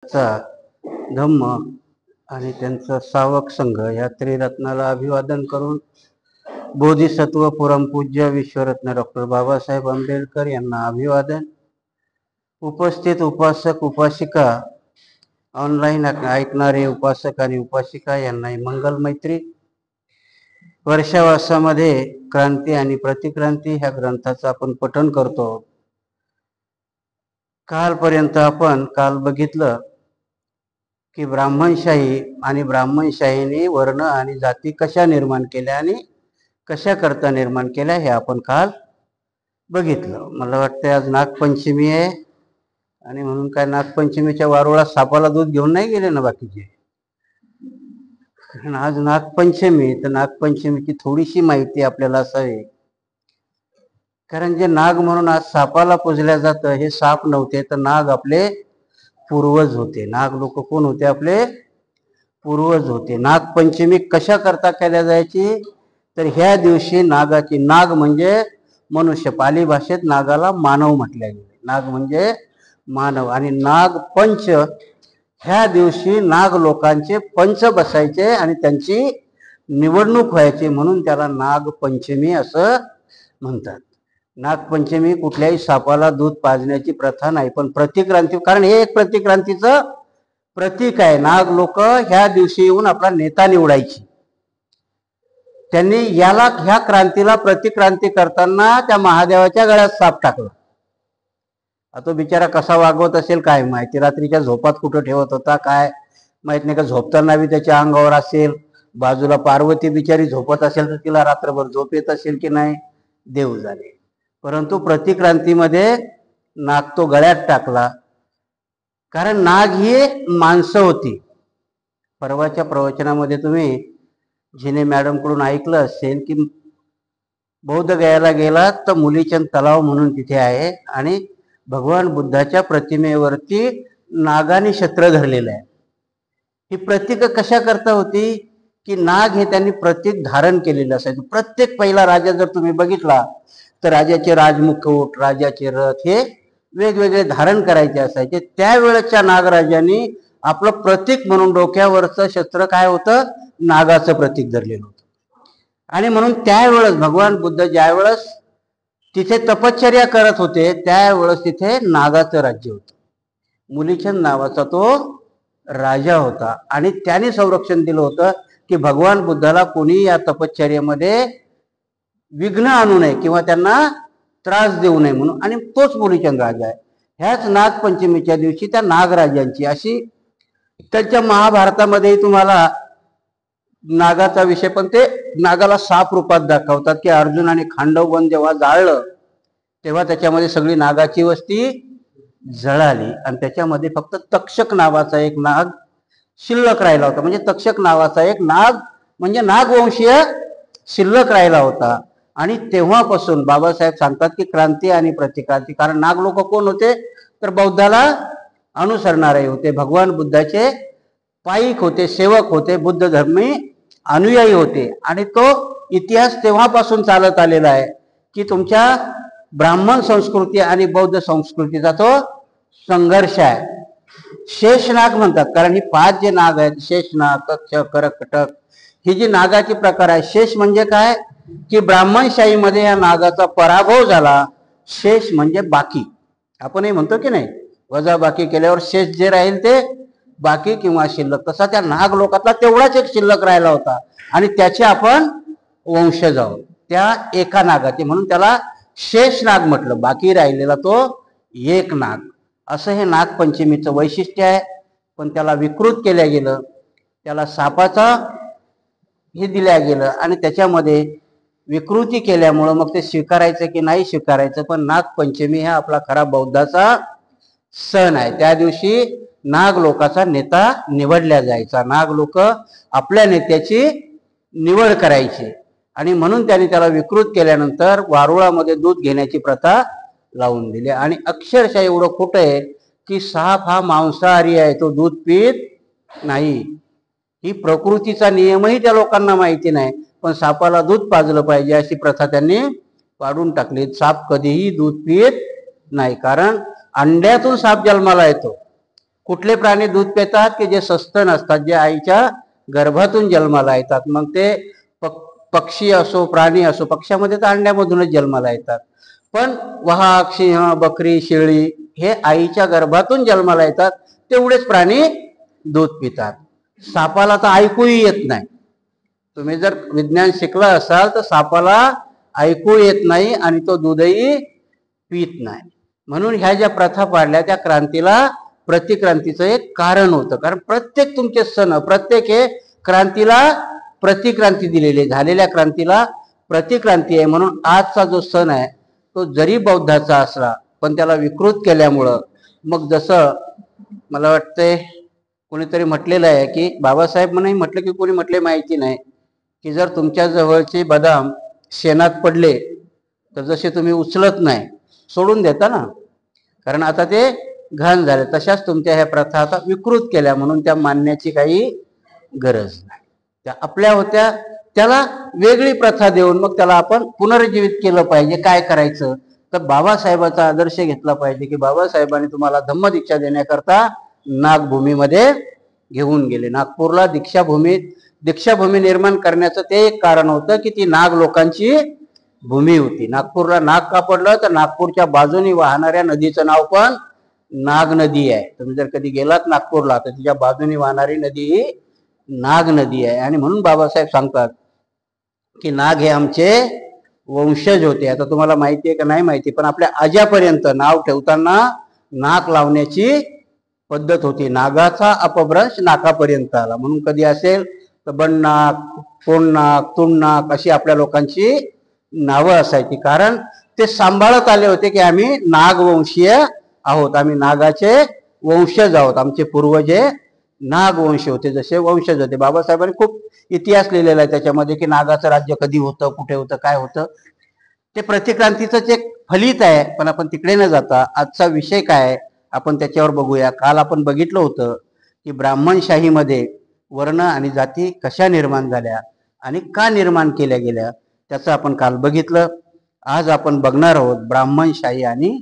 चा धम्म आणि त्यांचा सावक संघ या त्रिरत्नाला अभिवादन करून बोधिसत्व परमपूज्य विश्वरत्न डॉक्टर बाबासाहेब आंबेडकर यांना अभिवादन. उपस्थित उपासक उपासिका, ऑनलाईन ऐकणारे उपासक आणि उपासिका यांनाही मंगल मैत्री. वर्षावासामध्ये क्रांती आणि प्रतिक्रांती ह्या ग्रंथाचं आपण पठण करतो. कालपर्यंत आपण बघितलं की ब्राह्मणशाही आणि ब्राह्मणशाहीने वर्ण आणि जाती कशा निर्माण केल्या आणि कशा करता निर्माण केल्या हे आपण काल बघितलं. मला वाटतं आज नागपंचमी आहे आणि म्हणून काय नागपंचमीच्या वारुळात सापाला दूध घेऊन नाही गेले ना बाकीचे. कारण आज नागपंचमी, तर नागपंचमीची थोडीशी माहिती आपल्याला असावी. कारण जे नाग म्हणून आज सापाला पूजल्या जातं हे साप नव्हते, तर नाग आपले पूर्वज होते. नाग लोक कोण होते? आपले पूर्वज होते. नागपंचमी कशा करता केल्या जायची? तर ह्या दिवशी नागाची, नाग म्हणजे मनुष्य, पाली भाषेत नागाला मानव म्हटल्या गेले. नाग म्हणजे मानव आणि नाग पंच, ह्या दिवशी नाग लोकांचे पंच बसायचे आणि त्यांची निवडणूक व्हायची, म्हणून त्याला नागपंचमी असं म्हणतात. नागपंचमी कुठल्याही सापाला दूध पाजण्याची प्रथा नाही, पण प्रतिक्रांती, कारण हे एक प्रतिक्रांतीचं प्रतीक आहे. नाग लोक ह्या दिवशी येऊन आपला नेता निवडायची. त्यांनी ह्या क्रांतीला प्रतिक्रांती करताना त्या महादेवाच्या गळ्यात साप टाकला. तो बिचारा कसा वागवत असेल काय माहिती, रात्रीच्या झोपात कुठं ठेवत होता काय माहित नाही, का झोपताना बी त्याच्या अंगावर असेल, बाजूला पार्वती बिचारी झोपत असेल तर तिला रात्रभर झोप येत असेल की नाही, देव जाणे. परंतु प्रतिक्रांतीमध्ये नाग तो गळ्यात टाकला, कारण नाग ही माणसं होती. परवाच्या प्रवचनामध्ये तुम्ही झिने मॅडम कडून ऐकलं असेल की बौद्ध गयाला गेला तर मुलीचंद तलाव म्हणून तिथे आहे आणि भगवान बुद्धाच्या प्रतिमेवरती नागाने छत्र धरलेलं आहे. ही प्रतीक कशा करता होती की नाग हे त्यांनी प्रतीक धारण केलेलं असायचं. प्रत्येक पहिला राजा जर तुम्ही बघितला तर राजाचे राजमुकुट, राजाचे रथ हे वेगवेगळे धारण करायचे असायचे. त्यावेळेच्या नागराजांनी आपलं प्रतीक म्हणून डोक्यावरचं शस्त्र काय होतं? नागाचं प्रतीक धरलेलं होतं. आणि म्हणून त्यावेळेस भगवान बुद्ध ज्यावेळेस तिथे तपश्चर्या करत होते त्यावेळेस तिथे नागाचं राज्य होतं. मुलीचंद नावाचा तो राजा होता आणि त्याने संरक्षण दिलं होतं की भगवान बुद्धाला कोणी या तपश्चर्येमध्ये विघ्न आणू नये किंवा त्यांना त्रास देऊ नये म्हणून. आणि तोच मुलीचंद राजा आहे. ह्याच नागपंचमीच्या दिवशी त्या नागराजांची अशी, त्यांच्या महाभारतामध्ये तुम्हाला नागाचा विषय, पण ते नागाला साप रूपात दाखवतात की अर्जुनाने खांडव वन जेव्हा जाळलं तेव्हा त्याच्यामध्ये सगळी नागाची वस्ती जळाली आणि त्याच्यामध्ये फक्त तक्षक नावाचा एक नाग शिल्लक राहिला होता. म्हणजे तक्षक नावाचा एक नाग म्हणजे नागवंशीय शिल्लक राहिला होता. आणि तेव्हापासून बाबासाहेब सांगतात की क्रांती आणि प्रतिक्रांती, कारण नाग लोक कोण होते? तर बौद्धाला अनुसरणारे होते, भगवान बुद्धाचे पाईक होते, सेवक होते, बुद्ध धर्मी अनुयायी होते. आणि तो इतिहास तेव्हापासून चालत आलेला आहे की तुमच्या ब्राह्मण संस्कृती आणि बौद्ध संस्कृतीचा तो संघर्ष आहे. शेषनाग म्हणतात, कारण ही 5 जे नाग आहेत, शेषनाग, तक्षक, करकटक, ही जी नागाची प्रकार आहे. शेष म्हणजे काय की ब्राह्मणशाहीमध्ये या नागाचा पराभव झाला. शेष म्हणजे बाकी, आपणही म्हणतो की नाही, वजा बाकी केल्यावर शेष जे राहील ते बाकी किंवा शिल्लक, तसा त्या नाग लोकातला तेवढाच एक शिल्लक राहिला होता आणि त्याचे आपण वंशज आहोत त्या एका नागाचे, म्हणून त्याला शेष नाग म्हटलं. बाकी राहिलेला तो एक नाग. असं हे नागपंचमीचं वैशिष्ट्य आहे. पण त्याला विकृत केल्या गेलं, त्याला सापाचा हे दिल्या गेलं आणि त्याच्यामध्ये विकृती केल्यामुळं मग ते स्वीकारायचं की नाही स्वीकारायचं. पण नागपंचमी हा आपला खरा बौद्धाचा सण आहे. त्या दिवशी नाग लोकाचा नेता निवडला जायचा. नाग लोक आपल्या नेत्याची निवड करायची आणि म्हणून त्यांनी त्याला विकृत केल्यानंतर वारुळामध्ये दूध घेण्याची प्रथा लावून दिली. आणि अक्षरशः एवढं खोटं आहे की साप हा मांसाहारी आहे, तो दूध पीत नाही. ही प्रकृतीचा नियमही त्या लोकांना माहिती नाही, पण सापाला दूध पाजलं पाहिजे अशी प्रथा त्यांनी पाडून टाकली. साप कधीही दूध पीत नाही, कारण अंड्यातून साप जन्माला येतो. कुठले प्राणी दूध पितात की जे सस्तन असतात, जे आईच्या गर्भातून जन्माला येतात. मग ते पक्षी असो प्राणी असो, पक्ष्यामध्ये तर अंड्यामधूनच जन्माला येतात, पण वाहक, सिंह, बकरी, शेळी हे आईच्या गर्भातून जन्माला येतात, तेवढेच प्राणी दूध पितात. सापाला तर ऐकूही येत नाही. तुम्ही जर विज्ञान शिकला असाल तर सापाला ऐकू येत नाही आणि तो दूधही पित नाही. म्हणून ह्या ज्या प्रथा पाडल्या त्या क्रांतीला, प्रतिक्रांतीचं एक कारण होतं. कारण प्रत्येक तुमचे सण, प्रत्येक हे क्रांतीला प्रतिक्रांती दिलेली, झालेल्या क्रांतीला प्रतिक्रांती आहे. म्हणून आजचा जो सण आहे तो जरी बौद्धाचा असला पण त्याला विकृत केल्यामुळं, मग जसं मला वाटतंय कोणीतरी म्हटलेलं आहे की बाबासाहेब म्हणून म्हटलं की कोणी म्हटले माहिती नाही, की जर तुमच्या जवळचे बदाम शेणात पडले तर जसे तुम्ही उचलत नाही, सोडून देता ना, कारण आता ते घाण झाले, तशाच तुमच्या ह्या प्रथा आता विकृत केल्या, म्हणून त्या मानण्याची काही गरज नाही. त्या आपल्या होत्या, त्याला वेगळी प्रथा देऊन मग त्याला आपण पुनर्जीवित केलं पाहिजे. काय करायचं तर बाबासाहेबाचा आदर्श घेतला पाहिजे, की बाबासाहेबांनी तुम्हाला धम्मदीक्षा देण्याकरता नागभूमीमध्ये घेऊन गेले. नागपूरला दीक्षाभूमी निर्माण करण्याचं ते एक कारण होतं की ती नाग लोकांची भूमी होती. नागपूरला नाग का पडलं तर नागपूरच्या बाजूनी वाहणाऱ्या नदीचं नाव पण नाग नदी आहे. तुम्ही जर कधी गेलात नागपूरला तर तिच्या बाजूनी वाहणारी नदी ही नाग नदी आहे. आणि म्हणून बाबासाहेब सांगतात की नाग हे आमचे वंशज होते. आता तुम्हाला माहिती आहे का नाही माहिती, पण आपल्या आज्यापर्यंत नाव ठेवताना नाक लावण्याची पद्धत होती. नागाचा अपभ्रंश नाकापर्यंत आला. म्हणून कधी असेल तर बननाक, कोणनाक, तुणनाक अशी आपल्या लोकांची नावं असायची, कारण ते सांभाळत आले होते की आम्ही नागवंशीय आहोत, आम्ही नागाचे वंशज आहोत, आमचे पूर्वज हे नागवंश होते, जसे वंशज होते. बाबासाहेबांनी खूप इतिहास लिहिलेला आहे त्याच्यामध्ये की नागाचं राज्य कधी होतं, कुठे होतं, काय होतं. ते प्रतिक्रांतीचंच एक फलित आहे. पण आपण तिकडे न जाता आजचा विषय काय आहे आपण त्याच्यावर बघूया. काल आपण बघितलं होतं की ब्राह्मणशाहीमध्ये वर्ण आणि जाती कशा निर्माण झाल्या आणि का निर्माण केल्या गेल्या, त्याचं आपण काल बघितलं. आज आपण बघणार आहोत ब्राह्मणशाही आणि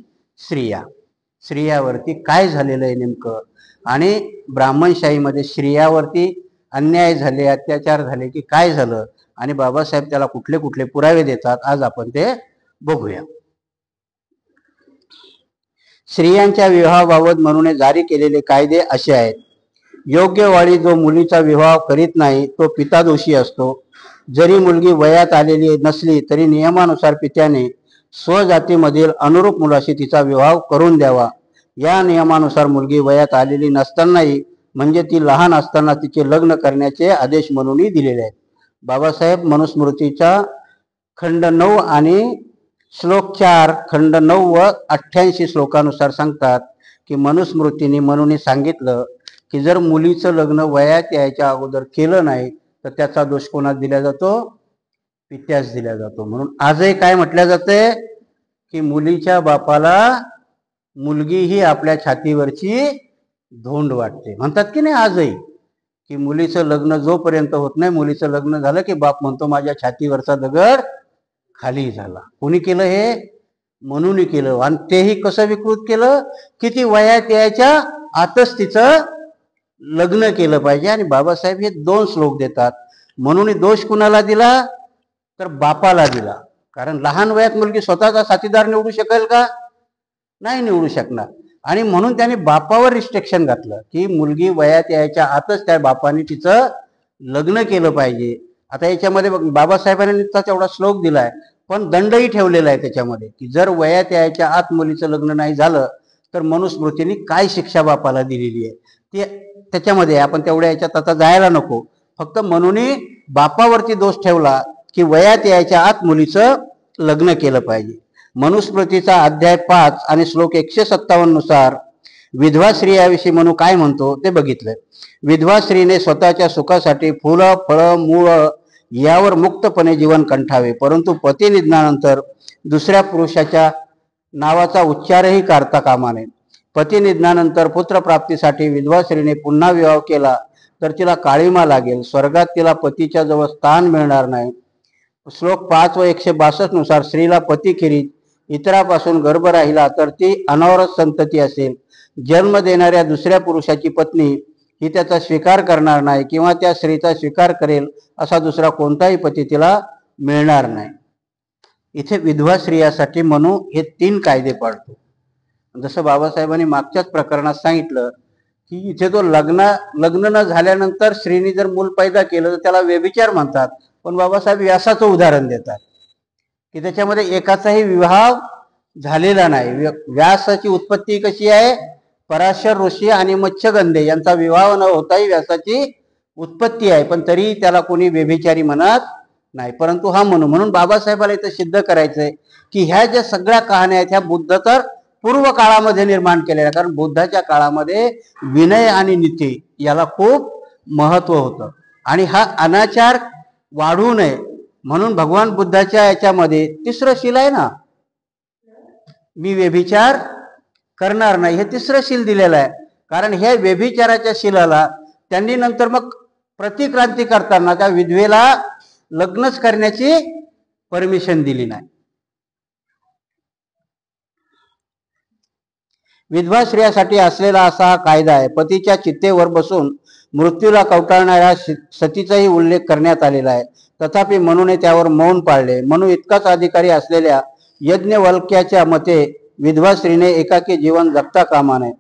स्त्रियावरती काय झालेलं आहे नेमकं, आणि ब्राह्मणशाहीमध्ये स्त्रियावरती अन्याय झाले, अत्याचार झाले की काय झालं, आणि बाबासाहेब त्याला कुठले कुठले पुरावे देतात, आज आपण ते बघूया. स्त्रियांच्या विवाहाबाबत म्हणून जारी केलेले कायदे असे आहेत. योग्य वाळी जो मुलीचा विवाह करीत नाही तो पिता दोषी असतो. जरी मुलगी वयात आलेली नसली तरी नियमानुसार पित्याने स्वजातीमधील अनुरूप मुलाशी तिचा विवाह करून द्यावा. या नियमानुसार मुलगी वयात आलेली नसतानाही, म्हणजे ती लहान असताना तिचे लग्न करण्याचे आदेश म्हणूनही दिलेले आहेत. बाबासाहेब मनुस्मृतीच्या खंड 9 आणि श्लोक 4, खंड 9 व 88 श्लोकानुसार सांगतात की मनुस्मृतीने म्हणून सांगितलं की जर मुलीचं लग्न वयात यायच्या अगोदर केलं नाही तर त्याचा दोष कोणास दिला जातो, पित्यास दिला जातो. म्हणून आजही काय म्हटलं जाते की मुलीच्या बापाला मुलगी ही आपल्या छातीवरची धोंड वाटते, म्हणतात की नाही आजही, की मुलीचं लग्न जोपर्यंत होत नाही, मुलीचं लग्न झालं की बाप म्हणतो माझ्या छातीवरचा दगड खाली झाला. कोणी केलं हे? म्हणून केलं. आणि तेही कसं विकृत केलं की ती वयात यायच्या आतच तिचं लग्न केलं पाहिजे. आणि बाबासाहेब हे 2 श्लोक देतात. म्हणून दोष कुणाला दिला तर बापाला दिला, कारण लहान वयात मुलगी स्वतःचा साथीदार निवडू शकेल का? नाही निवडू शकणार. आणि म्हणून त्याने बापावर रिस्ट्रिक्शन घातलं की मुलगी वयात यायच्या आतच त्या बापाने तिचं लग्न केलं पाहिजे. आता याच्यामध्ये बाबासाहेबांनी तेवढा श्लोक दिलाय, पण दंडही ठेवलेला आहे त्याच्यामध्ये की जर वयात यायच्या आत मुलीचं लग्न नाही झालं तर मनुस्मृतीने काय शिक्षा बापाला दिलेली आहे ते त्याच्यामध्ये. आपण तेवढ्या याच्यात आता जायला नको. फक्त म्हणून बापावरती दोष ठेवला की वयात यायच्या आत मुलीचं लग्न केलं पाहिजे. मनुस्मृतीचा अध्याय 5 आणि श्लोक 157 नुसार विधवा स्त्रियाविषयी म्हणून काय म्हणतो ते बघितलंय. विधवा स्त्रीने स्वतःच्या सुखासाठी फुलं, फळं, मूळ यावर मुक्तपणे जीवन कंठावे, परंतु पती निधनानंतर दुसऱ्या पुरुषाच्या नावाचा उच्चारही करता कामा नये. पती निधनानंतर पुत्रप्राप्तीसाठी विधवा स्त्रीने पुन्हा विवाह केला तर तिला काळिमा लागेल, स्वर्गात तिला पतीच्या जवळ स्थान मिळणार नाही. श्लोक 5 व 162 नुसार स्त्रीला पतीखेरीज इतरापासून गर्भ राहिला तर ती अनावरत संतती असेल. जन्म देणाऱ्या दुसऱ्या पुरुषाची पत्नी ही त्याचा स्वीकार करणार नाही किंवा त्या स्त्रीचा स्वीकार करेल असा दुसरा कोणताही पती तिला मिळणार नाही. इथे विधवा स्त्रियासाठी मनू हे 3 कायदे पाडतो. जसं बाबासाहेबांनी मागच्याच प्रकरणात सांगितलं की इथे तो लग्न न झाल्यानंतर स्त्रीने जर मूल पैदा केलं तर त्याला व्यभिचार म्हणतात. पण बाबासाहेब व्यासाचं उदाहरण देतात की त्याच्यामध्ये एकाचाही विवाह झालेला नाही. व्यासाची उत्पत्ती कशी आहे? पराशर ऋषी आणि मत्स्यगंधे यांचा विवाह न होताही व्यासाची उत्पत्ती आहे, पण तरी त्याला कोणी व्यभिचारी म्हणत नाही. परंतु हा म्हणून बाबासाहेबाला इथं सिद्ध करायचंय की ह्या ज्या सगळ्या कहाण्या आहेत ह्या बुद्ध तर पूर्व काळामध्ये निर्माण केलेल्या, कारण बुद्धाच्या काळामध्ये विनय आणि नीती याला खूप महत्व होतं आणि हा अनाचार वाढू नये म्हणून भगवान बुद्धाच्या याच्यामध्ये 3रं शील आहे ना, मी व्यभिचार करणार नाही, हे 3रं शील दिलेलं आहे. कारण हे व्यभिचाराच्या शीलाला त्यांनी नंतर मग प्रतिक्रांती करताना त्या विधवेला लग्नच करण्याची परमिशन दिली नाही. विधवा स्त्रियासाठी असलेला असा हा कायदा आहे. पतीच्या चित्तेवर बसून मृत्यूला कवटाळणाऱ्या सतीचाही उल्लेख करण्यात आलेला आहे. तथापि मनूने त्यावर मौन पाळले. मनू इतकाच अधिकारी असलेल्या यज्ञवल्क्याच्या मते विधवा स्त्रीने एकाकी जीवन जगता कामा नये.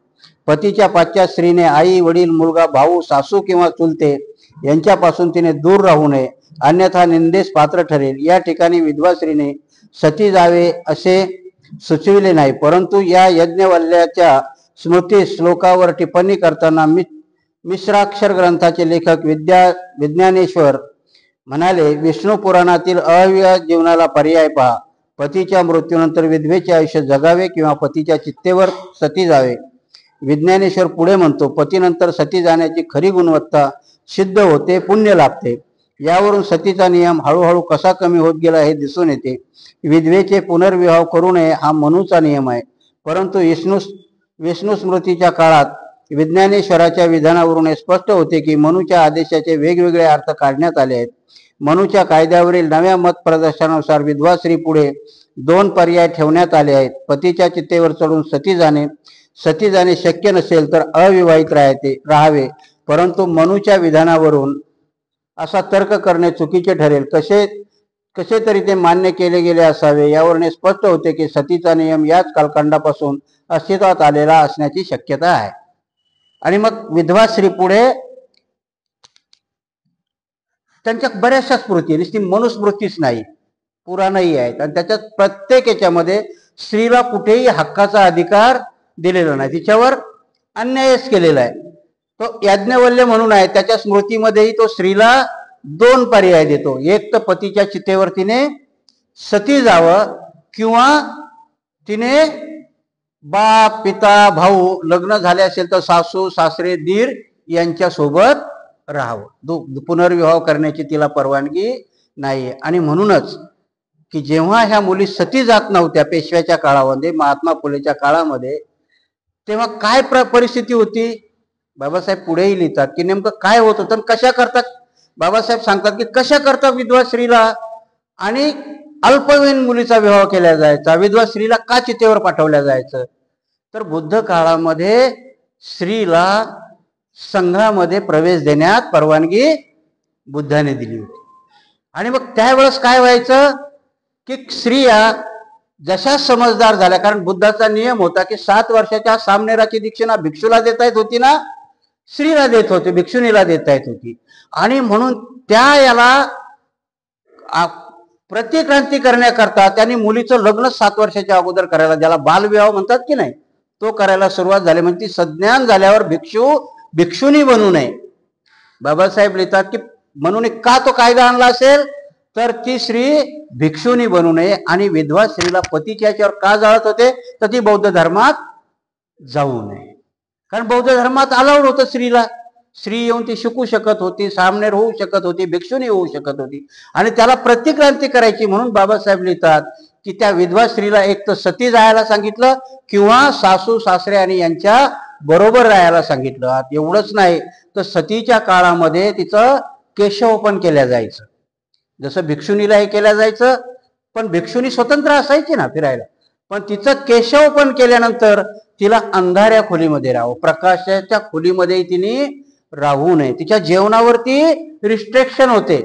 पतीच्या पाश्चात स्त्रीने आई वडील मुलगा भाऊ सासू किंवा चुलते यांच्यापासून तिने दूर राहू नये, अन्यथा निंदेस पात्र ठरेल. या ठिकाणी विधवा स्त्रीने सती जावे असे सुचविले नाही, परंतु या यज्ञवल्ल्याच्या स्मृती श्लोकावर टिप्पणी करताना मिश्राक्षर ग्रंथाचे लेखक विज्ञानेश्वर म्हणाले, विष्णू पुराणातील अव्यय जीवनाला पर्याय पहा. पतीच्या मृत्यूनंतर विधवेचे आयुष्य जगावे किंवा पतीच्या चित्तेवर सती जावे. विज्ञानेश्वर पुढे म्हणतो, पतीनंतर सती जाण्याची खरी गुणवत्ता सिद्ध होते, पुण्य लाभते. यावरून सतीचा नियम हळूहळू कसा कमी होत गेला हे दिसून येते. विधवेचे पुनर्विवाह करू नये हा मनूचा नियम आहे, परंतु विष्णू स्मृतीच्या काळात विज्ञानेश्वराच्या विधानावरून हे स्पष्ट होते की मनूच्या आदेशाचे वेगवेगळे अर्थ काढण्यात आले आहेत. मनूच्या कायद्यावरील नव्या मत प्रदर्शनानुसार विधवा स्त्री पुढे 2 पर्याय ठेवण्यात आले आहेत. पतीच्या चित्तेवर चढून सती जाणे शक्य नसेल तर अविवाहित राहावे. परंतु मनूच्या विधानावरून असा तर्क करणे चुकीचे ठरेल. कसे तरी ते मान्य केले गेले असावे. यावरून हे स्पष्ट होते की सतीचा नियम याच कालखंडापासून अस्तित्वात आलेला असण्याची शक्यता आहे. आणि मग विधवा स्त्री पुढे त्यांच्या बऱ्याचशा स्मृती, नुसती मनुस्मृतीच नाही, पुराणही आहेत आणि त्याच्यात प्रत्येक याच्यामध्ये स्त्रीला कुठेही हक्काचा अधिकार दिलेला नाही, तिच्यावर अन्यायच केलेला आहे. तो याज्ञवल्क्य म्हणून आहे, त्याच्या स्मृतीमध्येही तो स्त्रीला 2 पर्याय देतो. एक तर पतीच्या चितेवर तिने सती जावं किंवा तिने बाप पिता भाऊ लग्न झाले असेल तर सासू सासरे दीर यांच्या सोबत राहावं. पुनर्विवाह करण्याची तिला परवानगी नाही. आणि म्हणूनच की जेव्हा ह्या मुली सती जात नव्हत्या पेशव्याच्या काळामध्ये, महात्मा फुलेच्या काळामध्ये, तेव्हा काय परिस्थिती होती बाबासाहेब पुढेही लिहितात की नेमकं काय होत होतं, कशा करतात. बाबासाहेब सांगतात की कशा करता विधवा स्त्रीला आणि अल्पवयीन मुलीचा विवाह केला जायचा, विधवा स्त्रीला का चितेवर पाठवल्या जायचं. तर बुद्ध काळामध्ये स्त्रीला संघामध्ये प्रवेश देण्यात परवानगी बुद्धाने दिली होती. आणि मग त्यावेळेस काय व्हायचं की स्त्रिया जशा समजदार झाल्या, कारण बुद्धाचा नियम होता की 7 वर्षाच्या सामनेराची दीक्षिणा भिक्षूला देता येत होती ना, स्त्रीला देत होती, भिक्षुणीला देता येत होती. आणि म्हणून त्या याला प्रतिक्रांती करण्याकरता त्यांनी मुलीचं लग्न 7 वर्षाच्या अगोदर करायला, ज्याला बालविवाह म्हणतात की नाही, तो करायला सुरुवात झाली. म्हणजे ती सज्ञान झाल्यावर भिक्षुणी बनू नये. बाबासाहेब लिहितात की म्हणून का तो कायदा आणला असेल तर ती स्त्री भिक्षुणी बनू नये. आणि विधवा स्त्रीला पतीच्या याच्यावर का जाळत होते तर ती बौद्ध धर्मात जाऊ नये, कारण बौद्ध धर्मात अलाउड होतं स्त्रीला. स्त्री येऊन ती शिकू शकत होती, सामनेर होऊ शकत होती, भिक्षुणी होऊ शकत होती. आणि त्याला प्रतिक्रांती करायची म्हणून बाबासाहेब लिहितात की त्या विधवा स्त्रीला एक तर सती जायला सांगितलं किंवा सासू सासरे आणि यांच्या बरोबर राहायला सांगितलं. एवढंच नाही तर सतीच्या काळामध्ये तिचं केशवपन केल्या जायचं, जसं भिक्षुणीला हे केलं जायचं. पण भिक्षुणी स्वतंत्र असायची ना फिरायला, पण तिचं केशवपन केल्यानंतर तिला अंधाऱ्या खोलीमध्ये राहावं, प्रकाशाच्या खोलीमध्ये तिने राहू नये. तिच्या जेवणावरती रिस्ट्रिक्शन होते.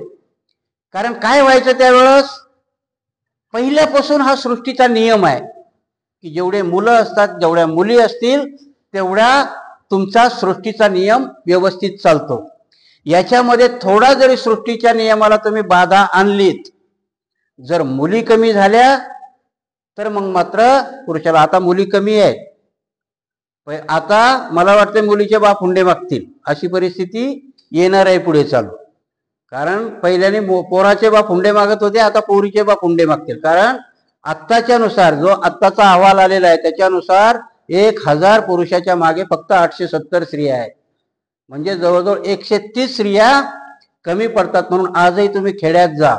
कारण काय व्हायचं त्यावेळेस, पहिल्यापासून हा सृष्टीचा नियम आहे की जेवढे मुलं असतात, जेवढ्या मुली असतील, तेवढ्या तुमचा सृष्टीचा नियम व्यवस्थित चालतो. याच्यामध्ये थोडा जरी सृष्टीच्या नियमाला तुम्ही बाधा आणलीत, जर मुली कमी झाल्या तर मग मात्र पुरुषाला, आता मुली कमी आहेत, आता मला वाटतं मुलीचे बाप हुंडे मागतील, अशी परिस्थिती येणार आहे पुढे चालू. कारण पहिल्याने पोराचे बाप हुंडे मागत होते, आता पोरीचे बाप हुंडे मागतील. कारण आत्ताच्या नुसार, जो आत्ताचा अहवाल आलेला आहे त्याच्यानुसार 1000 पुरुषाच्या मागे फक्त 870 स्त्रिया आहेत. म्हणजे जवळजवळ 130 स्त्रिया कमी पडतात. म्हणून आजही तुम्ही खेड्यात जा,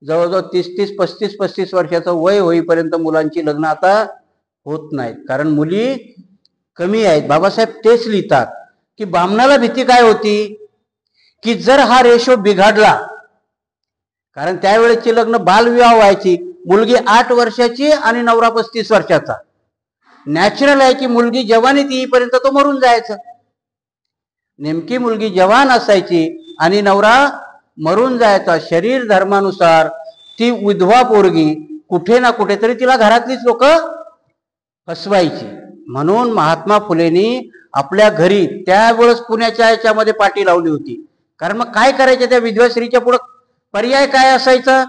जवळजवळ 30-30, 35-35 वर्षाचं वय होईपर्यंत मुलांची लग्न आता होत नाहीत, कारण मुली कमी आहेत. बाबासाहेब तेच लिहितात की बामणाला भीती काय होती की जर हा रेशो बिघडला, कारण त्यावेळेची लग्न बालविवाह व्हायची, मुलगी 8 वर्षाची आणि नवरा 35 वर्षाचा. नॅचरल आहे की मुलगी जवानीत येईपर्यंत तो मरून जायचा. नेमकी मुलगी जवान असायची आणि नवरा मरून जायचा. शरीर धर्मानुसार ती विधवा पोरगी कुठे ना कुठेतरी तिला घरातलीच लोक फसवायची. म्हणून महात्मा फुलेंनी आपल्या घरी त्यावेळेस पुण्याच्या याच्यामध्ये पाठी लावली होती. कारण मग काय करायचे त्या विधवा स्त्रीच्या पुढे, पर्याय काय असायचा,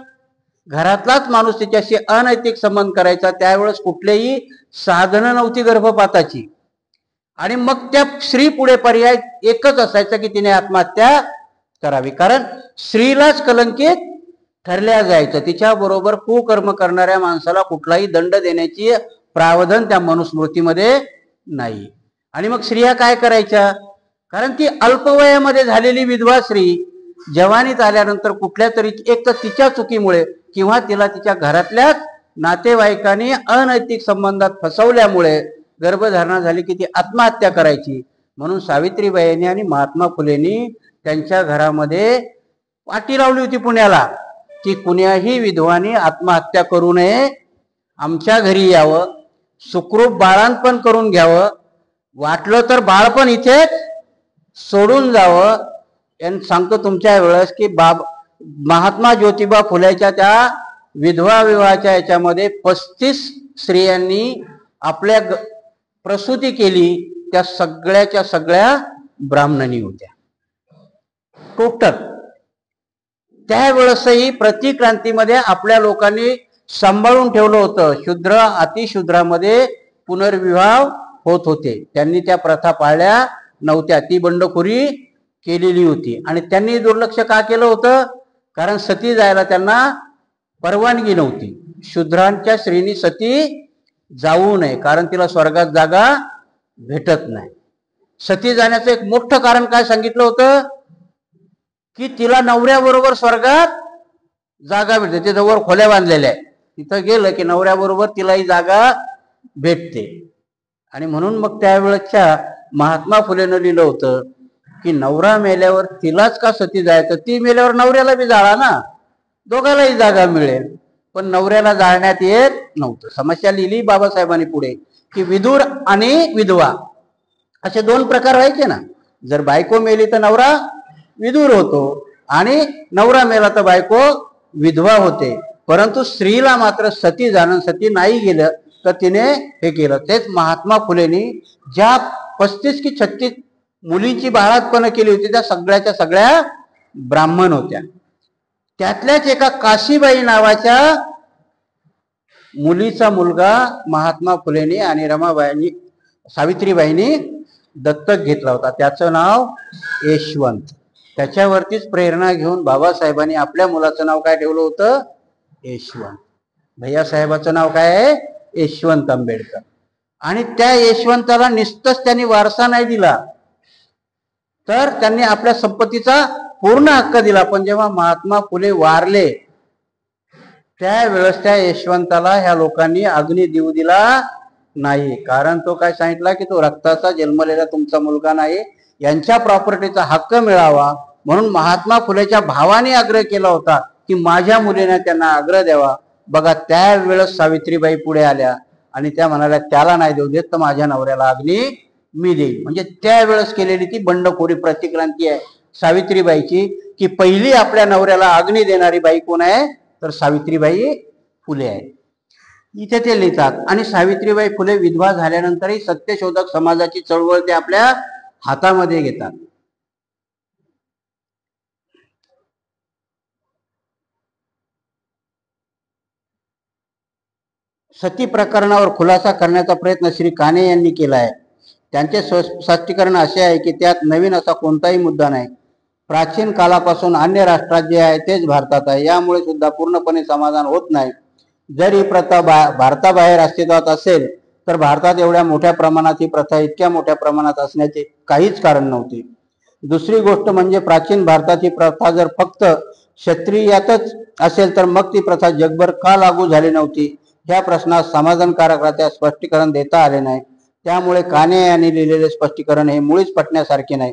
घरातलाच माणूस तिच्याशी अनैतिक संबंध करायचा. त्यावेळेस कुठलेही साधनं नव्हती गर्भपाताची, आणि मग त्या स्त्री पुढे पर्याय एकच असायचा की तिने आत्महत्या करावी. कारण स्त्रीलाच कलंकित ठरल्या जायचं, तिच्या बरोबर कुकर्म करणाऱ्या माणसाला कुठलाही दंड देण्याची प्रावधान त्या मनुस्मृतीमध्ये नाही. आणि मग स्त्रिया काय करायच्या, कारण ती अल्पवयामध्ये झालेली विधवा स्त्री जवानीत आल्यानंतर कुठल्या तरी, एक तर तिच्या चुकीमुळे किंवा तिला तिच्या घरातल्याच नातेवाईकांनी अनैतिक संबंधात फसवल्यामुळे गर्भधारणा झाली की ती आत्महत्या करायची. म्हणून सावित्रीबाईंनी आणि महात्मा फुलेंनी त्यांच्या घरामध्ये पाठी लावली होती पुण्याला की कुण्याही विधवानी आत्महत्या करू नये, आमच्या घरी यावं, सुखरूप बाळांपण करून घ्यावं, वाटलं तर बाळपण इथेच सोडून जावं. आणि सांगतो तुमच्या वेळेस की महात्मा ज्योतिबा फुलेच्या त्या विधवा विवाहाच्या याच्यामध्ये 35 स्त्रियांनी आपल्या प्रसूती केली. त्या सगळ्याच्या सगळ्या ब्राह्मणांनी होत्या टोटल. त्यावेळेसही प्रतिक्रांतीमध्ये आपल्या लोकांनी सांभाळून ठेवलं होतं. शूद्र अतिशूद्रामध्ये पुनर्विवाह होत होते, त्यांनी त्या प्रथा पाळल्या नव्हत्या, ती बंडखोरी केलेली होती. आणि त्यांनी दुर्लक्ष का केलं होतं, कारण सती जायला त्यांना परवानगी नव्हती. शूद्रांच्या स्त्रीनी सती जाऊ नये, कारण तिला स्वर्गात जागा भेटत नाही. सती जाण्याचं एक मोठं कारण काय सांगितलं होतं की तिला नवऱ्याबरोबर स्वर्गात जागा भेटते. तिथं वर खोल्या बांधलेल्या आहे, तिथं गेलं की नवऱ्याबरोबर तिलाही जागा भेटते. आणि म्हणून मग त्यावेळेच्या महात्मा फुलेनं लिहिलं होतं की नवरा मेल्यावर तिलाच का सती जायचं, ती मेल्यावर नवऱ्याला बी जाळा ना, दोघांनाही जागा मिळेल. पण नवऱ्याला जाळण्यात येत नव्हतं. समस्या लिहिली बाबासाहेबांनी पुढे की विधूर आणि विधवा असे 2 प्रकार व्हायचे ना. जर बायको मेली तर नवरा विधूर होतो आणि नवरा मेला तर बायको विधवा होते. परंतु स्त्रीला मात्र सती जाणं, सती नाही गेलं तर तिने हे केलं. तेच महात्मा फुलेंनी ज्या 35 की 36 मुलींची बाळातपण केली होती त्या सगळ्याच्या सगळ्या ब्राह्मण होत्या. त्यातल्याच एका काशीबाई नावाच्या मुलीचा मुलगा महात्मा फुलेंनी आणि रमाबाईंनी, सावित्रीबाईंनी दत्तक घेतला होता. त्याचं नाव यशवंत. त्याच्यावरतीच प्रेरणा घेऊन बाबासाहेबांनी आपल्या मुलाचं नाव काय ठेवलं होतं, यशवंत. भैयासाहेबाचं नाव काय आहे, यशवंत आंबेडकर. आणि त्या यशवंताला नुसतंच त्यांनी वारसा नाही दिला, तर त्यांनी आपल्या संपत्तीचा पूर्ण हक्क दिला. पण जेव्हा महात्मा फुले वारले त्यावेळेस त्या यशवंताला ह्या लोकांनी अग्नी देऊ दिला नाही. कारण तो काय सांगितला की तो रक्ताचा जन्मलेला तुमचा मुलगा नाही, यांच्या प्रॉपर्टीचा हक्क मिळावा. म्हणून महात्मा फुलेच्या भावाने आग्रह केला होता की माझ्या मुलीने त्यांना आग्रह द्यावा. बघा त्यावेळेस सावित्रीबाई पुढे आल्या आणि त्या म्हणाल्या त्याला नाही देऊ देत तर माझ्या नवऱ्याला अग्नी मी देईन. म्हणजे त्यावेळेस केलेली ती बंडखोरी प्रतिक्रांती आहे सावित्रीबाईची, की पहिली आपल्या नवऱ्याला अग्नी देणारी बाई कोण आहे तर सावित्रीबाई फुले आहे. इथे ते लिहितात. आणि सावित्रीबाई फुले विधवा झाल्यानंतरही सत्यशोधक समाजाची चळवळ ते आपल्या हातामध्ये घेतात. सती प्रकरणावर खुलासा करण्याचा प्रयत्न श्री काणे यांनी केला आहे. त्यांचे स्पष्टीकरण असे आहे की त्यात नवीन असा कोणताही मुद्दा नाही. प्राचीन कालापासून अन्य राष्ट्रात जे आहे तेच भारतात आहे, यामुळे सुद्धा पूर्णपणे समाधान होत नाही. जर ही प्रथा भारताबाहेर अस्तित्वात असेल तर भारतात एवढ्या मोठ्या प्रमाणात ही प्रथा इतक्या मोठ्या प्रमाणात असण्याचे काहीच कारण नव्हते. दुसरी गोष्ट म्हणजे प्राचीन भारतात ही प्रथा जर फक्त क्षत्रियातच असेल तर मग ती प्रथा जगभर का लागू झाली नव्हती, ह्या प्रश्नास समाधानकारकरित्या स्पष्टीकरण देता आले नाही. त्यामुळे काणे यांनी लिहिलेले स्पष्टीकरण हे मुळीच पटण्यासारखे नाही.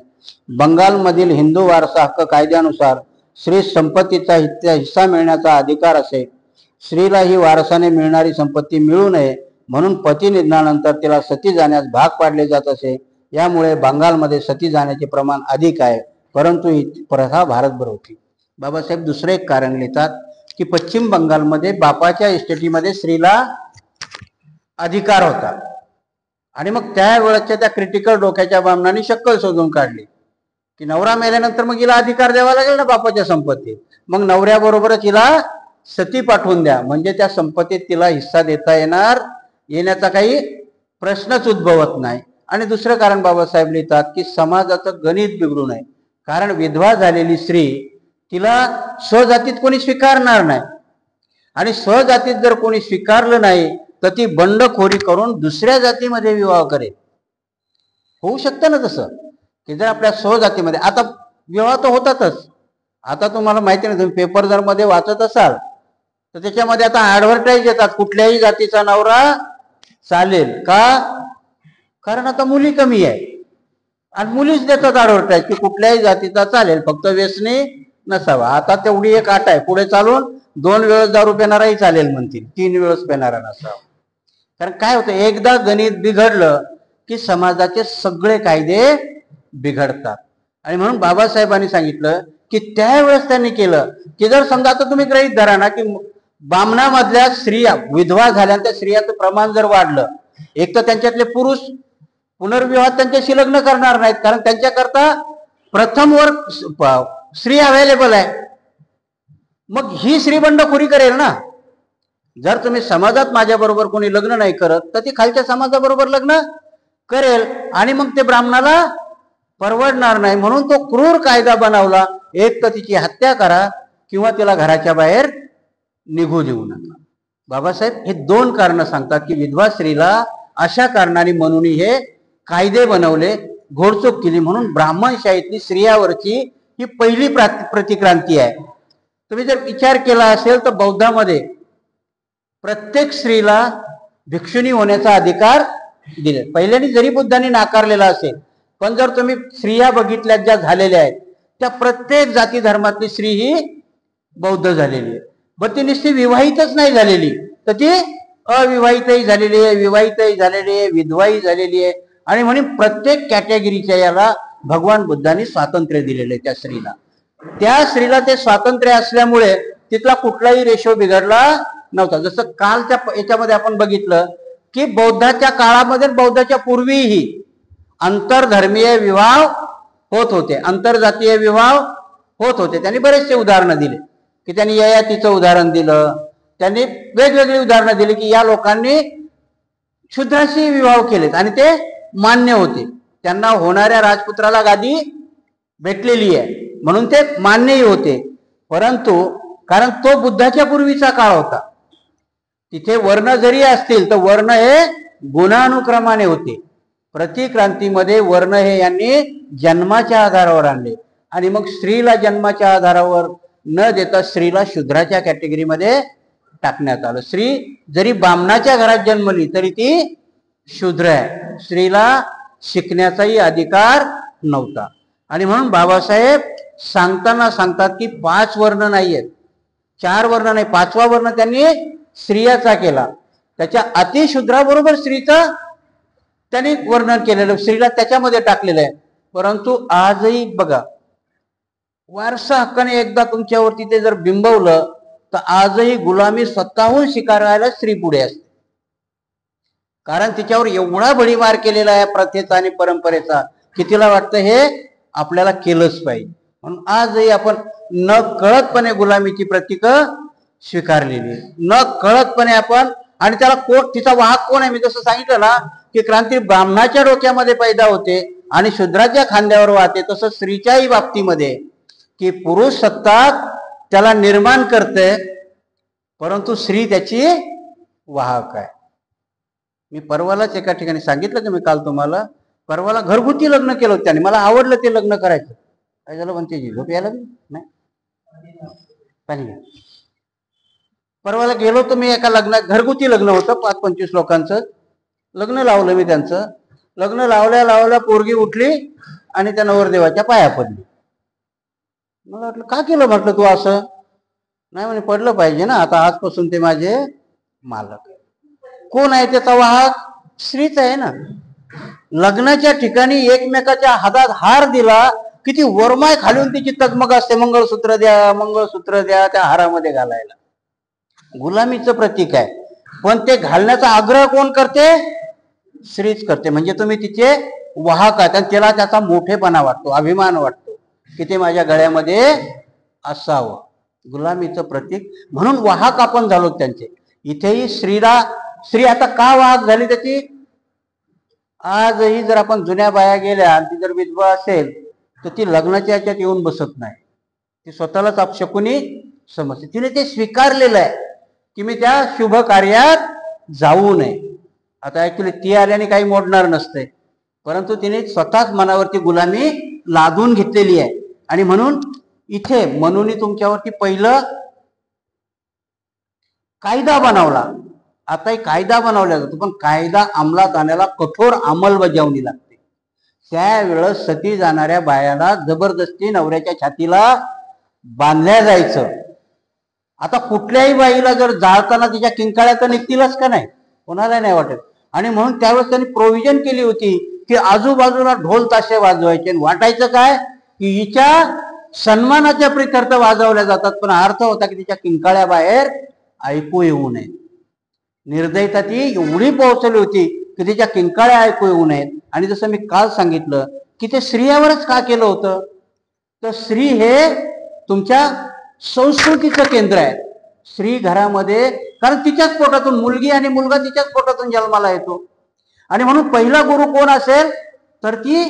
बंगालमधील हिंदू वारसा हक्क कायद्यानुसार स्त्री संपत्तीचा हिस्सा मिळण्याचा अधिकार असे. स्त्रीला ही वारसाने मिळणारी संपत्ती मिळू नये म्हणून पती निधनानंतर तिला सती जाण्यास भाग पाडले जात असे. यामुळे बंगालमध्ये सती जाण्याचे प्रमाण अधिक आहे, परंतु ही प्रथा भारतभर होती. बाबासाहेब दुसरे एक कारण लिहितात की पश्चिम बंगालमध्ये बापाच्या इस्टेटीमध्ये स्त्रीला अधिकार होता. आणि मग त्यावेळेच्या त्या क्रिटिकल डोक्याच्या बामणांनी शक्कल शोधून काढली की नवरा मेल्यानंतर मग हिला अधिकार द्यावा लागेल ना बापाच्या संपत्तीत, मग नवऱ्याबरोबरच हिला सती पाठवून द्या, म्हणजे त्या संपत्तीत तिला हिस्सा देता येण्याचा काही प्रश्नच उद्भवत नाही. आणि दुसरं कारण बाबासाहेब लिहितात की समाजाचं गणित बिघडू नये, कारण विधवा झालेली स्त्री तिला स्वजातीत कोणी स्वीकारणार नाही, आणि स्वजातीत जर कोणी स्वीकारलं नाही तर ती बंडखोरी करून दुसऱ्या जातीमध्ये विवाह करेल. होऊ शकतं ना तसं, की जर आपल्या स्वजातीमध्ये आता विवाह तर होतातच. आता तुम्हाला माहिती नाही, तुम्ही पेपर जर मध्ये वाचत असाल तर त्याच्यामध्ये आता ऍडव्हर्टाईज येतात कुठल्याही जातीचा नवरा चालेल का, कारण आता मुली कमी आहे आणि मुलीच देतात ऍडव्हर्टाईज की कुठल्याही जातीचा चालेल, फक्त व्यसनी नसावा. आता तेवढी एक अट आहे, पुढे चालून 2 वेळेस दारू पिणाराही चालेल म्हणतील, 3 वेळेस पिणारा नसावा. कारण काय होतं, एकदा गणित बिघडलं की समाजाचे सगळे कायदे बिघडतात. आणि म्हणून बाबासाहेबांनी सांगितलं की त्यावेळेस त्यांनी केलं की जर समजा आता तुम्ही गृहीत धरा ना की बामणामधल्या स्त्रिया विधवा झाल्यानंतर स्त्रियाचं प्रमाण जर वाढलं, एक तर त्यांच्यातले पुरुष पुनर्विवाह त्यांच्याशी लग्न करणार नाहीत, कारण त्यांच्याकरता प्रथम वर्ग स्त्री अवेलेबल आहे. मग ही स्त्री बंडखोरी करेल ना. जर तुम्ही समाजात माझ्या बरोबर कोणी लग्न नाही करत तर ती खालच्या समाजाबरोबर लग्न करेल, आणि मग ते ब्राह्मणाला परवडणार नाही. म्हणून तो क्रूर कायदा बनवला, एक तर तिची हत्या करा किंवा तिला घराच्या बाहेर निघू देऊ नका. बाबासाहेब हे 2 कारण सांगतात की विधवा स्त्रीला अशा कारणाने म्हणून हे कायदे बनवले, घोडचूक केली. म्हणून ब्राह्मणशाहीतली स्त्रियावरची ही पहिली प्रतिक्रांती आहे. तुम्ही जर विचार केला असेल तर बौद्धामध्ये प्रत्येक स्त्रीला भिक्षुणी होण्याचा अधिकार दिले. पहिल्याने जरी बुद्धांनी नाकारलेला असेल, पण जर तुम्ही स्त्रिया बघितल्या ज्या झालेल्या आहेत त्या प्रत्येक जाती धर्मातली स्त्री ही बौद्ध झालेली आहे. पण ती नुसती विवाहितच नाही झालेली, तर ती अविवाहितही झालेली आहे, विवाहितही झालेली आहे, विधवाही झालेली आहे. आणि म्हणून प्रत्येक कॅटेगरीच्या याला भगवान बुद्धांनी स्वातंत्र्य दिलेलं आहे त्या स्त्रीला. त्या स्त्रीला ते स्वातंत्र्य असल्यामुळे तिथला कुठलाही रेशो बिघडला नव्हता. जसं कालच्या याच्यामध्ये आपण बघितलं की बौद्धाच्या काळामध्ये बौद्धाच्या पूर्वीही आंतरधर्मीय विवाह होत होते, आंतरजातीय विवाह होत होते. त्यांनी बरेचसे उदाहरणं दिले की त्यांनी ययातीचं उदाहरण दिलं, त्यांनी वेगवेगळी उदाहरणं दिली की या लोकांनी शूद्राशी विवाह केलेत आणि ते मान्य होते, त्यांना होणाऱ्या राजपुत्राला गादी भेटलेली आहे म्हणून ते मान्यही होते. परंतु कारण तो बुद्धाच्या पूर्वीचा काळ होता, तिथे वर्ण जरी असतील तर वर्ण हे गुणानुक्रमाने होते. प्रतिक्रांतीमध्ये वर्ण हे यांनी जन्माच्या आधारावर आणले, आणि मग स्त्रीला जन्माच्या आधारावर न देता स्त्रीला शूद्राच्या कॅटेगरीमध्ये टाकण्यात आलं. स्त्री जरी बामणाच्या घरात जन्मली तरी ती शूद्र आहे, स्त्रीला शिकण्याचाही अधिकार नव्हता. आणि म्हणून बाबासाहेब सांगताना सांगतात की 5 वर्ण नाहीयेत, 4 वर्ण नाही, 5वा वर्ण त्यांनी स्त्रियाचा केला. त्याच्या अतिशूद्राबरोबर स्त्रीचं त्यांनी वर्णन केलेलं, स्त्रीला त्याच्यामध्ये टाकलेलं आहे. परंतु आजही बघा, वारसा हक्काने एकदा तुमच्यावरती ते जर बिंबवलं तर आजही गुलामी स्वतःहून स्वीकारायला स्त्री पुढे असते. कारण तिच्यावर एवढा भडीमार केलेला आहे प्रथेचा आणि परंपरेचा की तिला वाटतं हे आपल्याला केलंच पाहिजे. म्हणून आजही आपण न कळतपणे गुलामीची प्रतीक स्वीकारलेली, न कळतपणे आपण. आणि त्याला कोण, तिचा वाहक कोण आहे? मी जसं सांगितलं ना की क्रांती ब्राह्मणाच्या डोक्यामध्ये पैदा होते आणि शूद्राच्या खांद्यावर वाहते, तसं स्त्रीच्याही बाबतीमध्ये की पुरुष सत्ताक त्याला निर्माण करते, परंतु स्त्री त्याची वाहक आहे. मी परवालाच एका ठिकाणी सांगितलं की मी काल तुम्हाला, परवाला घरगुती लग्न केलं होतं त्याने, मला आवडलं ते लग्न करायचं. काय झालं म्हणते, झोप यायला नाही, पाणी घ्या. परवाला गेलो तर मी एका लग्नात, घरगुती लग्न होतं, 5-25 लोकांचं लग्न लावलं मी. त्यांचं लग्न लावल्या लावल्या पोरगी उठली आणि त्या नवरदेवाच्या पाया पडली. मला वाटलं का केलं, म्हटलं तू असं. नाही म्हणे पडलं पाहिजे ना, आता आजपासून ते माझे मालक. कोण आहे त्याचा वाहक? स्त्रीच आहे ना. लग्नाच्या ठिकाणी एकमेकाच्या हातात हार दिला, किती वरमाय खालून तिची तगमग असते, मंगळसूत्र द्या मंगळसूत्र द्या त्या हारामध्ये घालायला. गुलामीचं प्रतीक आहे, पण ते घालण्याचा आग्रह कोण करते? स्त्रीच करते. म्हणजे तुम्ही तिचे वाहक आहात आणि तिला त्याचा मोठेपणा वाटतो, अभिमान वाटतो की ते माझ्या गळ्यामध्ये असावं. गुलामीचं प्रतीक म्हणून वाहक आपण झालो त्यांचे. इथेही स्त्री आता का वाहक झाली त्याची? आजही जर आपण जुन्या बाया गेल्या आणि ती जर विधवा असेल तर ती लग्नाच्या याच्यात येऊन बसत नाही, ती स्वतःलाच अपशकुनी समजते. तिने ते स्वीकारलेलं आहे की मी त्या शुभ कार्यात जाऊ नये. आता ऍक्च्युली ती आल्याने काही मोडणार नसते, परंतु तिने स्वतःच मनावरती गुलामी लादून घेतलेली आहे. आणि म्हणून इथे म्हणून तुमच्यावरती पहिलं कायदा बनवला. आता एक कायदा बनवला जातो, पण कायदा अंमलात आणायला कठोर अंमलबजावणी लागते. त्यावेळेस सती जाणाऱ्या बायाला जबरदस्ती नवऱ्याच्या छातीला बांधल्या जायचं. आता कुठल्याही बाईला जर जाळताना तिच्या किंकाळ्या तर निघतीलच का नाही? कोणाला नाही वाटत. आणि म्हणून त्यावेळेस त्यांनी प्रोव्हिजन केली होती की आजूबाजूला ढोल ताशे वाजवायचे. वाटायचं काय की हिच्या सन्मानाच्या प्रित्यर्थ वाजवल्या जातात, पण अर्थ होता की तिच्या किंकाळ्या बाहेर ऐकू येऊ नये. निर्दयता ती एवढी पोहोचली होती की तिच्या किंकाळ्या ऐकू येऊ नयेत. आणि जसं मी काल सांगितलं की ते स्त्रियावरच का केलं होतं, तर स्त्री हे तुमच्या संस्कृतीचं केंद्र आहे. स्त्री घरामध्ये, कारण तिच्याच पोटातून मुलगी आणि मुलगा तिच्याच पोटातून जन्माला येतो. आणि म्हणून पहिला गुरु कोण असेल तर ती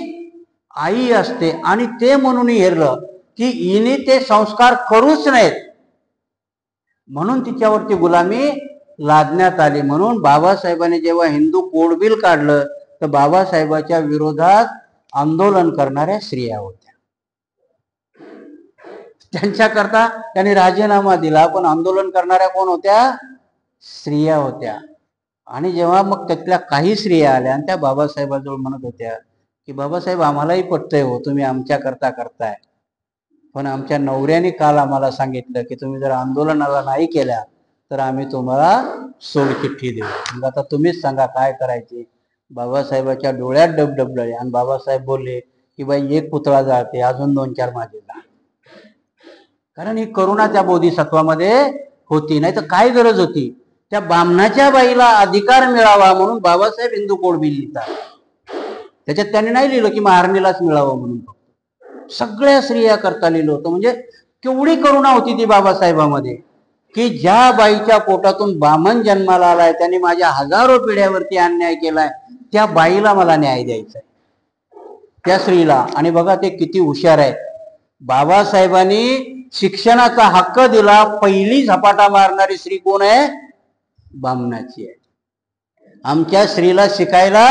आई असते. आणि ते म्हणून हेरलं की हिने ते संस्कार करूच नाहीत, म्हणून तिच्यावरती गुलामी लादण्यात आली. म्हणून बाबासाहेबांनी जेव्हा हिंदू कोड बिल काढलं तर बाबासाहेबांच्या विरोधात आंदोलन करणाऱ्या स्त्रिया होत्या. त्यांच्याकरता त्यांनी राजीनामा दिला, पण आंदोलन करणाऱ्या कोण होत्या? स्त्रिया होत्या. आणि जेव्हा मग त्यातल्या काही स्त्रिया आल्या आणि त्या बाबासाहेबांजवळ म्हणत होत्या की बाबासाहेब आम्हालाही पटतंय हो, तुम्ही आमच्या करता करताय, पण आमच्या नवऱ्याने काल आम्हाला सांगितलं की तुम्ही जर आंदोलनाला नाही केल्या तर आम्ही तुम्हाला सोडचिठ्ठी देऊ. मग आता तुम्हीच सांगा काय करायचे. बाबासाहेबाच्या डोळ्यात डबडबले आणि बाबासाहेब बोलले की बाई एक पुतळा जाळते, अजून 2-4 माझे जा. कारण ही करुणा त्या बोधिसत्वामध्ये होती. नाही तर काय गरज होती? त्या बामणाच्या बाईला अधिकार मिळावा म्हणून बाबासाहेब हिंदू कोड बिल लिहितात. त्याच्यात त्यांनी नाही लिहिलं की महाराणीलाच मिळावं म्हणून, सगळ्या स्त्रिया करता लिहिलं होतं. म्हणजे केवढी करुणा होती ती बाबासाहेबांमध्ये की ज्या बाईच्या पोटातून बामण जन्माला आलाय, त्यांनी माझ्या हजारो पिढ्यावरती अन्याय केलाय, त्या बाईला मला न्याय द्यायचा आहे, त्या स्त्रीला. आणि बघा ते किती हुशार आहेत. बाबासाहेबांनी शिक्षणाचा हक्क दिला, पहिली झपाटा मारणारी स्त्री कोण आहे? बामणाची आहे. आमच्या स्त्रीला शिकायला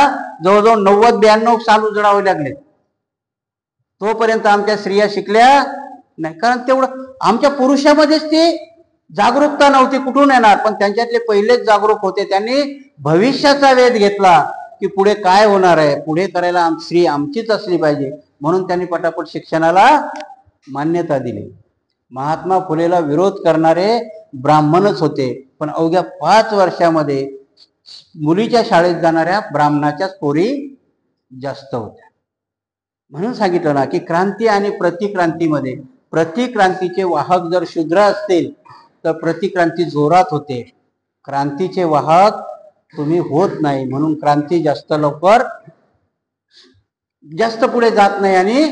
जवळजवळ 90-92 साल उजडावे लागले, तोपर्यंत आमच्या स्त्रिया शिकल्या नाही. कारण तेवढं आमच्या पुरुषामध्येच ती जागरूकता नव्हती, कुठून येणार? पण त्यांच्यातले पहिलेच जागरूक होते. त्यांनी भविष्याचा वेध घेतला की पुढे काय होणार आहे, पुढे करायला स्त्री आमचीच असली पाहिजे, म्हणून त्यांनी पटापट शिक्षणाला मान्यता दिली. महात्मा फुलेला विरोध करणारे ब्राह्मणच होते, पण अवघ्या 5 वर्षामध्ये मुलीच्या शाळेत जाणाऱ्या ब्राह्मणाच्याच पोरी जास्त होत्या. म्हणून सांगितलं ना की क्रांती आणि प्रतिक्रांतीमध्ये प्रतिक्रांतीचे वाहक जर शूद्र असतील तर प्रतिक्रांती जोरात होते. क्रांतीचे वाहक तुम्ही होत नाही, म्हणून क्रांती जास्त लवकर जास्त पुढे जात नाही आणि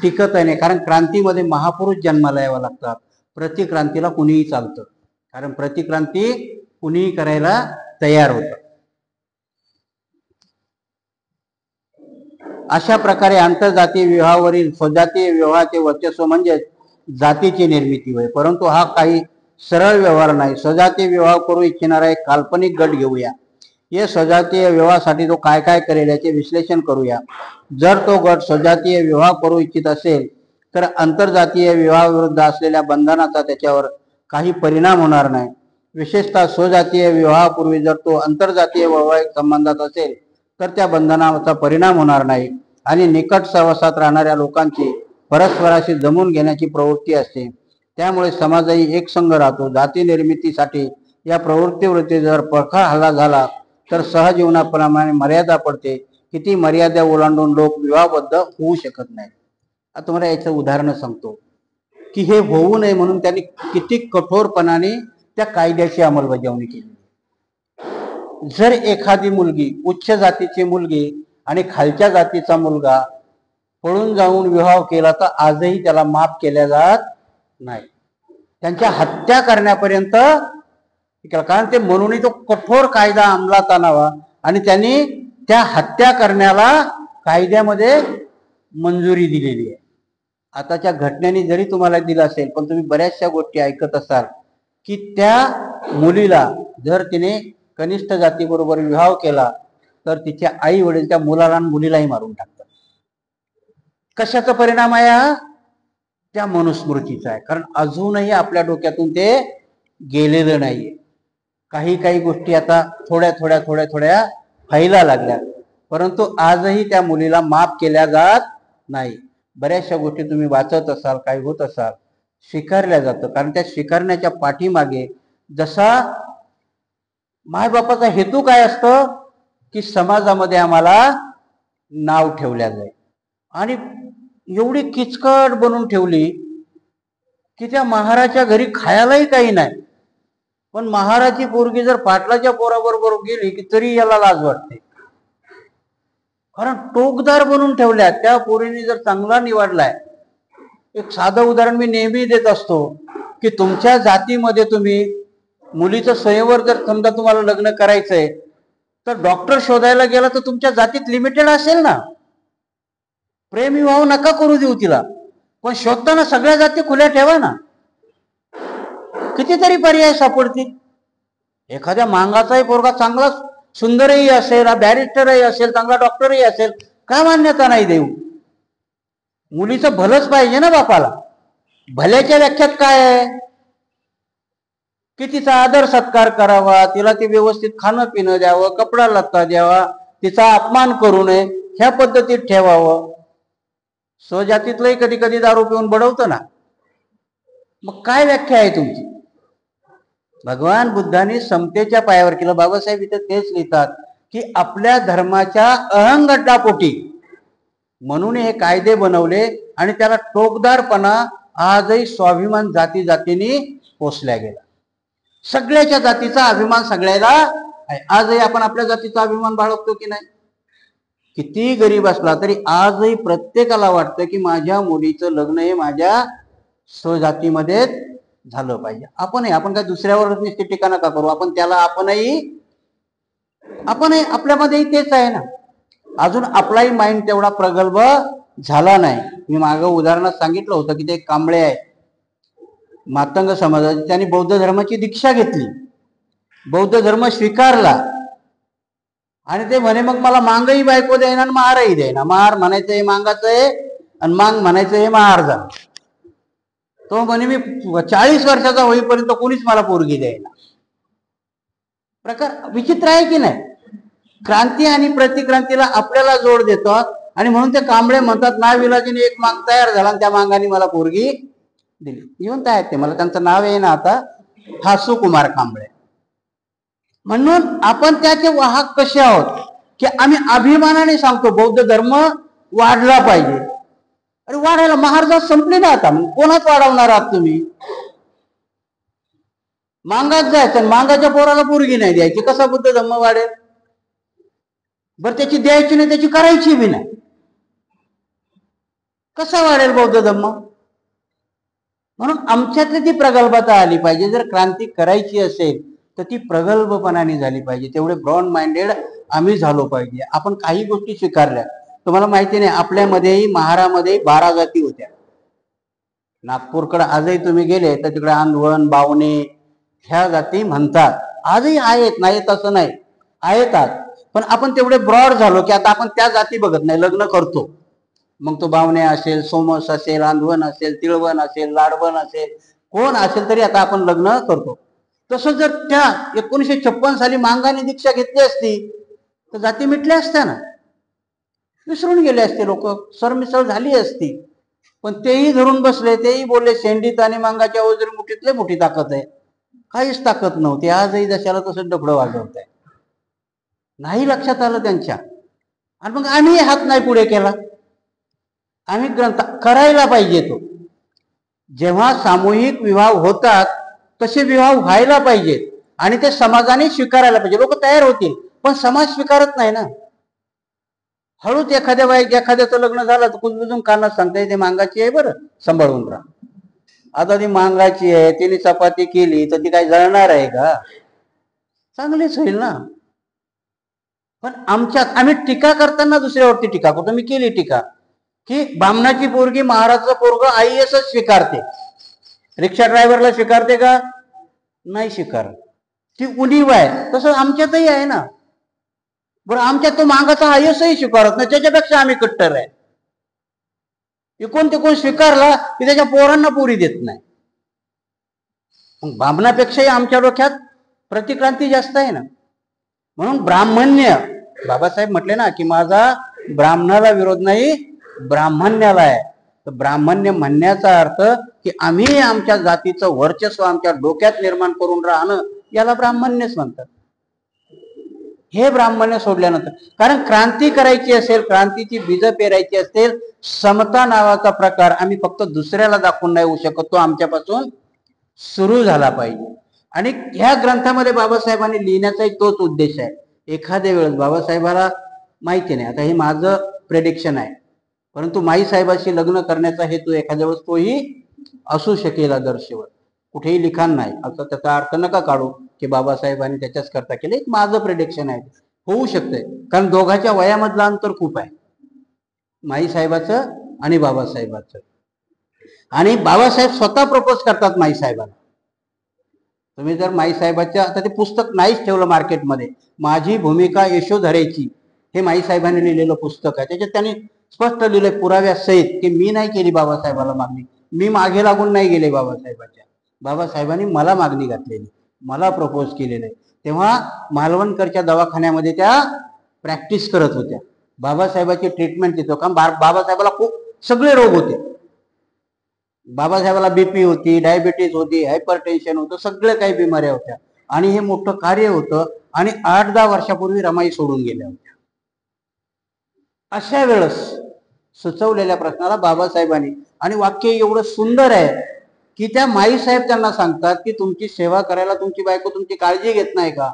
टिकत नाही. कारण क्रांतीमध्ये महापुरुष जन्माला यावं लागतात. प्रतिक्रांतीला कुणीही चालतं, कारण प्रतिक्रांती कुणीही करायला तयार होतं. अशा प्रकारे आंतरजातीय विवाहावरील स्वजातीय विवाहाचे वर्चस्व म्हणजे जातीची निर्मिती होय. परंतु हा काही सरळ व्यवहार नाही. स्वजातीय विवाह करू इच्छिणारा एक काल्पनिक गट घेऊया. हे स्वजातीय विवाहासाठी तो काय काय करेल याचे विश्लेषण करूया. जर तो गट स्वजातीय विवाह करू इच्छित असेल तर आंतरजातीय विवाहाविरुद्ध असलेल्या बंधनाचा त्याच्यावर काही परिणाम होणार नाही. विशेषतः स्वजातीय विवाहापूर्वी जर तो आंतरजातीय वैवाहिक संबंधात असेल तर त्या बंधनाचा परिणाम होणार नाही आणि निकट सहवासात राहणाऱ्या लोकांची परस्पराशी जमून घेण्याची प्रवृत्ती असते. त्यामुळे समाजही एकसंघ राहतो. जाती निर्मितीसाठी या प्रवृत्तीवरती जर परखा हल्ला झाला तर सहजीवनाप्रमाणे मर्यादा पडते की ती मर्यादा ओलांडून लोक विवाहबद्ध होऊ शकत नाही. आता तुम्हाला याचं उदाहरण सांगतो की हे होऊ नये म्हणून त्यांनी किती कठोरपणाने त्या कायद्याची अंमलबजावणी केली. जर एखादी मुलगी उच्च जातीची मुलगी आणि खालच्या जातीचा मुलगा पळून जाऊन विवाह केला तर आजही त्याला माफ केल्या जात नाही. त्यांच्या हत्या करण्यापर्यंत, कारण ते म्हणून तो कठोर कायदा अंमलात आणावा आणि त्यांनी त्या हत्या करण्याला कायद्यामध्ये मंजुरी दिलेली आहे. आताच्या घटनेने जरी तुम्हाला दिलं असेल पण तुम्ही बऱ्याचशा गोष्टी ऐकत असाल की त्या मुलीला जर तिने कनिष्ठ जातीबरोबर विवाह केला तर तिचे आई वडील त्या मुलाला आणि मुलीलाही मारून टाकतात. कशाचा परिणाम आहे हा? त्या मनुस्मृतीचा आहे. कारण अजूनही आपल्या डोक्यातून ते गेलेलं नाहीये. काही काही गोष्टी आता थोड्या थोड्या थोड्या थोड्या व्हायला लागल्या, परंतु आजही त्या मुलीला माफ केल्या जात नाही. बऱ्याचशा गोष्टी तुम्ही वाचत असाल, काही होत असाल, स्वीकारल्या जातं. कारण त्या स्वीकारण्याच्या पाठीमागे जसा मायबापाचा हेतू काय असतं की समाजामध्ये आम्हाला नाव ठेवल्या जाईल. आणि एवढी किचकट बनवून ठेवली की त्या महाराच्या घरी खायलाही काही नाही, पण महाराची पोरगी जर पाटलाच्या पोराबरोबर गेली की तरी याला लाज वाटते. कारण टोकदार बनवून ठेवल्या. त्या पोरीने जर चांगला निवडलाय, एक साधं उदाहरण मी नेहमी देत असतो की तुमच्या जातीमध्ये तुम्ही मुलीचं स्वयंवर जर समजा तुम्हाला लग्न करायचंय तर डॉक्टर शोधायला गेला तर तुमच्या जातीत लिमिटेड असेल ना. प्रेमविवाह नका करू देऊ तिला, पण शोधताना सगळ्या जाती खुल्या ठेवा ना. कितीतरी पर्याय सापडतील. एखाद्या मांगाचाही पोरगा चांगला सुंदरही असेल, बॅरिस्टरही असेल, चांगला डॉक्टरही असेल, का मान्यता नाही देऊ? मुलीचं भलंच पाहिजे ना बापाला. भल्याच्या व्याख्यात काय आहे की तिचा आदर सत्कार करावा, तिला ती व्यवस्थित खाणं पिणं द्यावं, कपडा लत्ता द्यावा, तिचा अपमान करू नये, ह्या पद्धतीत ठेवावं. स्वजातीतलंही कधी कधी दारू पिऊन बडवतं ना. मग काय व्याख्या आहे तुमची? भगवान बुद्धांनी समतेच्या पायावर केलं. बाबासाहेब इथे तेच लिहितात की आपल्या धर्माच्या अहंगड्डापोटी म्हणून हे कायदे बनवले आणि त्याला टोकदारपणा आजही स्वाभिमान जाती जातीने पोचल्या गेला. सगळ्याच्या जातीचा अभिमान सगळ्याला आहे. आजही आपण आपल्या जातीचा अभिमान बाळगतो की नाही? किती गरीब असला तरी आजही प्रत्येकाला वाटतं की माझ्या मुलीचं लग्न हे माझ्या स्वजातीमध्ये झालं पाहिजे. आपण काय दुसऱ्यावर निश्चित टीका नका करू. आपण त्याला आपणही आपल्यामध्येही तेच आहे ना. अजून आपलाही माइंड तेवढा प्रगल्भ झाला नाही. मी मागं उदाहरणात सांगितलं होतं की ते कांबळे आहे मातंग समाजाचे, त्यांनी बौद्ध धर्माची दीक्षा घेतली, बौद्ध धर्म स्वीकारला आणि ते म्हणे मग मला मांगही बायको द्यायना आणि महारही द्यायना. महार म्हणायचं हे मांगाचं आहे आणि मांग म्हणायचं हे महार झालं. तो म्हणे मी 40 वर्षाचा होईपर्यंत कोणीच मला पोरगी द्यायना. प्रकार विचित्र आहे की नाही? क्रांती आणि प्रतिक्रांतीला आपल्याला जोड देतात आणि म्हणून ते कांबळे म्हणतात नाविलाजीने एक मांग तयार झाला आणि त्या मांगाने मला पोरगी दिली. जिवंत आहेत ते, मला त्यांचं नाव आहे ना आता, हासू कुमार कांबळे. म्हणून आपण त्याचे वाहक कसे आहोत की आम्ही अभिमानाने सांगतो बौद्ध धर्म वाढला पाहिजे. अरे वाढायला महाराज संपले ना आता, मग कोणाच वाढवणार आहात तुम्ही? मांगात जायचं, मांगाच्या पोराला पोरगी नाही द्यायची, कसा बुद्ध धर्म वाढेल? बरं त्याची द्यायची नाही, त्याची करायची बी नाही, कसा वाढेल बौद्ध धर्म? म्हणून आमच्यातली ती प्रगल्भता आली पाहिजे. जर क्रांती करायची असेल तर ती प्रगल्भपणाने झाली पाहिजे. तेवढे ब्रॉड माइंडेड आम्ही झालो पाहिजे. आपण काही गोष्टी स्वीकारल्या. तुम्हाला माहिती नाही, आपल्यामध्येही महारामध्ये 12 जाती होत्या. नागपूरकडे आजही तुम्ही गेले तर तिकडे आंधवण, बावणे ह्या जाती म्हणतात. आजही आहेत, नाहीत असं नाही, आहेत आज. पण आपण तेवढे ब्रॉड झालो की आता आपण त्या जाती बघत नाही, लग्न करतो. मग तो बावणे असेल, सोमस असेल, आंधवण असेल, तिळवण असेल, लाडवण असेल, कोण असेल तरी आता आपण लग्न करतो. तसं जर त्या 1956 साली मांगाने दीक्षा घेतली असती तर जाती मिटल्या असत्या ना, विसरून गेले असते लोक, सरमिसळ झाली असती. पण तेही धरून बसले, तेही बोलले शेंडीत आणि मांगाच्या वजरी मुठीतले मोठी ताकद आहे. काहीच ताकद नव्हती. आजही जशाला तसं डबडं वाजवत आहे. नाही लक्षात आलं त्यांच्या. आणि मग आम्ही हात नाही पुढे केला. आम्ही ग्रंथ करायला पाहिजे. तो जेव्हा सामूहिक विवाह होतात तसे विवाह व्हायला पाहिजेत आणि ते समाजाने स्वीकारायला पाहिजे. लोक तयार होतील, पण समाज स्वीकारत नाही ना. हळूच एखाद्याचं लग्न झालं तर कुजबुजून कानात सांगता येते मांगाची आहे, बरं सांभाळून राहा. आता ती मांगाची आहे, तिने चपाती केली तर ती काय जळणार आहे का? चांगलीच होईल ना. पण आम्ही टीका करताना दुसऱ्यावरती टीका करतो. मी केली टीका की बामणाची पोरगी महाराजचं पोरग IAS स्वीकारते, रिक्षा ड्रायव्हरला स्वीकारते का? नाही स्वीकारत. ती उणीव आहे. तसं आमच्यातही आहे ना. बरं आमच्यात तो मागाचा IAS स्वीकारत नाही, त्याच्यापेक्षा आम्ही कट्टर आहे. इकोण तिकोण स्वीकारला की त्याच्या पोरांना पोरी देत नाही. मग बामणापेक्षाही आमच्या डोक्यात प्रतिक्रांती जास्त आहे ना. म्हणून ब्राह्मण्य, बाबासाहेब म्हटले ना की माझा ब्राह्मणाला विरोध नाही, ब्राह्मण्याला आहे. तर ब्राह्मण्य म्हणण्याचा अर्थ की आम्ही आमच्या जातीचं वर्चस्व आमच्या डोक्यात निर्माण करून राहणं, याला ब्राह्मण्यच म्हणतात. हे ब्राह्मण्य सोडल्यानंतर, कारण क्रांती करायची असेल, क्रांतीची बीज पेरायची असेल, समता नावाचा प्रकार आम्ही फक्त दुसऱ्याला दाखवून नाही होऊ शकत, तो आमच्यापासून सुरू झाला पाहिजे. आणि ह्या ग्रंथामध्ये बाबासाहेबांनी लिहिण्याचाही तोच उद्देश आहे. एखाद्या वेळेस बाबासाहेबाला माहिती नाही, आता हे माझं प्रेडिक्शन आहे, परंतु माईसाहेबाशी लग्न करण्याचा हेतू एखाद्या वेळेस तोही असू शकेल आदर्शवर. कुठेही लिखाण नाही असं त्याचा अर्थ नका काढू की बाबासाहेबांनी त्याच्याच करता केले. एक माझं प्रेडिक्शन आहे, होऊ शकतंय. कारण दोघांच्या वयामधलं अंतर खूप आहे, माईसाहेबाचं आणि बाबासाहेबाचं. आणि बाबासाहेब स्वतः प्रपोज करतात माईसाहेबाला. तुम्ही जर माईसाहेबाच्या, आता ते पुस्तक नाहीच ठेवलं मार्केटमध्ये, माझी भूमिका यशोधरेची, हे माईसाहेबांनी लिहिलेलं पुस्तक आहे. त्याच्यात त्यांनी स्पष्ट लिहिलंय पुराव्यासहित की मी नाही केली बाबासाहेबाला मागणी, मी मागे लागून नाही गेले बाबासाहेबाच्या. बाबासाहेबांनी मला मागणी घातलेली, मला प्रपोज केलेलं आहे. तेव्हा मालवणकरच्या दवाखान्यामध्ये त्या प्रॅक्टिस करत होत्या. बाबासाहेबाची ट्रीटमेंट तिथं, कारण बाबासाहेबाला खूप सगळे रोग होते. बाबासाहेबाला BP होती, डायबिटीज होती, हायपरटेन्शन होतं, सगळ्या काही बिमाऱ्या होत्या. आणि हे मोठं कार्य होतं. आणि 8-10 वर्षापूर्वी रमाई सोडून गेल्या होत्या. अशा वेळेस सुचवलेल्या प्रश्नाला बाबासाहेबांनी, आणि वाक्य एवढं सुंदर आहे की त्या माईसाहेब त्यांना सांगतात की तुमची सेवा करायला तुमची बायको तुमची काळजी घेत नाही का?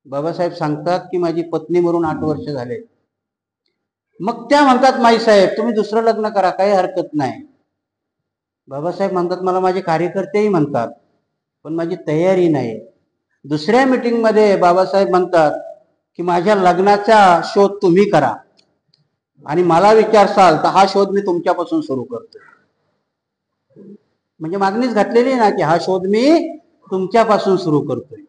बाबासाहेब सांगतात की माझी पत्नी मरून 8 वर्ष झाले. मग त्या म्हणतात माईसाहेब तुम्ही दुसरं लग्न करा, काही हरकत नाही. बाबासाहेब म्हणतात मला माझे कार्यकर्तेही म्हणतात, पण माझी तयारी नाही. दुसऱ्या मीटिंगमध्ये बाबासाहेब म्हणतात की माझ्या लग्नाचा शोध तुम्ही करा, आणि मला विचारसाल तर हा शोध मी तुमच्यापासून सुरू करतो. म्हणजे मागणीच घातलेली ना की हा शोध मी तुमच्यापासून सुरू करतोय.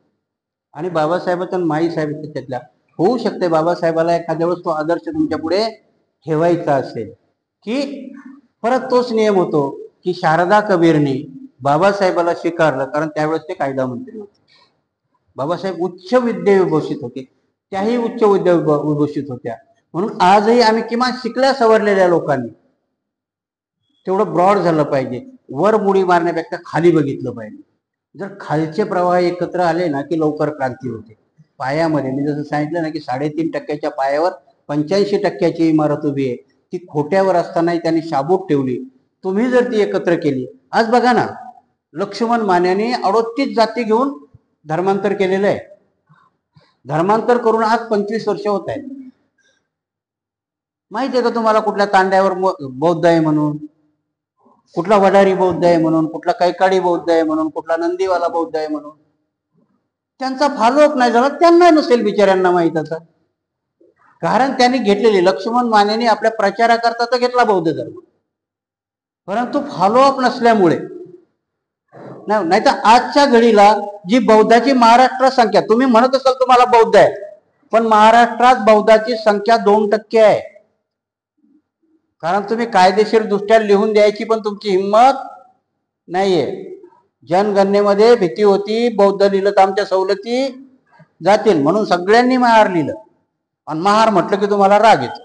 आणि बाबासाहेबांचा माईसाहेब त्यातल्या होऊ शकते. बाबासाहेबाला एखाद्या वेळेस तो आदर्श तुमच्या पुढे ठेवायचा असेल की परत तोच नियम होतो की शारदा कबीरने बाबासाहेबाला स्वीकारलं, कारण त्यावेळेस ते कायदा मंत्री होते. बाबासाहेब उच्च विद्याविभूषित होते, त्याही उच्च विद्याविभूषित होत्या. म्हणून आजही आम्ही किमान शिकल्या सवरलेल्या लोकांनी तेवढं ब्रॉड झालं पाहिजे. वर मुडी मारण्यापेक्षा खाली बघितलं पाहिजे. जर खालचे प्रवाह एकत्र आले ना की लवकर क्रांती होते. पायामध्ये मी जसं सांगितलं ना की 3.5% पायावर 85% इमारत उभी आहे, ती खोट्यावर असतानाही त्यांनी शाबूत ठेवली. तुम्ही जर ती एकत्र केली, आज बघा ना लक्ष्मण मान्याने 38 जाती घेऊन धर्मांतर केलेलं आहे. धर्मांतर करून आज 25 वर्ष होत आहेत. माहिती आहे का तुम्हाला कुठल्या तांड्यावर बौद्ध आहे म्हणून, कुठला वडारी बौद्ध आहे म्हणून, कुठला कैकाडी बौद्ध आहे म्हणून, कुठला नंदीवाला बौद्ध आहे म्हणून? त्यांचा फॉलोअप नाही झाला, त्यांना नसेल बिचाऱ्यांना माहित आता. कारण त्यांनी घेतलेली लक्ष्मण मानेने आपल्या प्रचाराकरता तर घेतला बौद्ध धर्म, परंतु फॉलोअप नसल्यामुळे. नाही तर आजच्या घडीला जी बौद्धाची महाराष्ट्रात संख्या, तुम्ही म्हणत असाल तुम्हाला बौद्ध आहे, पण महाराष्ट्रात बौद्धाची संख्या 2% आहे. कारण तुम्ही कायदेशीर दृष्ट्या लिहून द्यायची पण तुमची हिंमत नाहीये. जनगणनेमध्ये भीती होती बौद्ध लिहिलं तर आमच्या सवलती जातील म्हणून सगळ्यांनी महार लिहिलं. आणि महार म्हटलं की तुम्हाला राग येतो.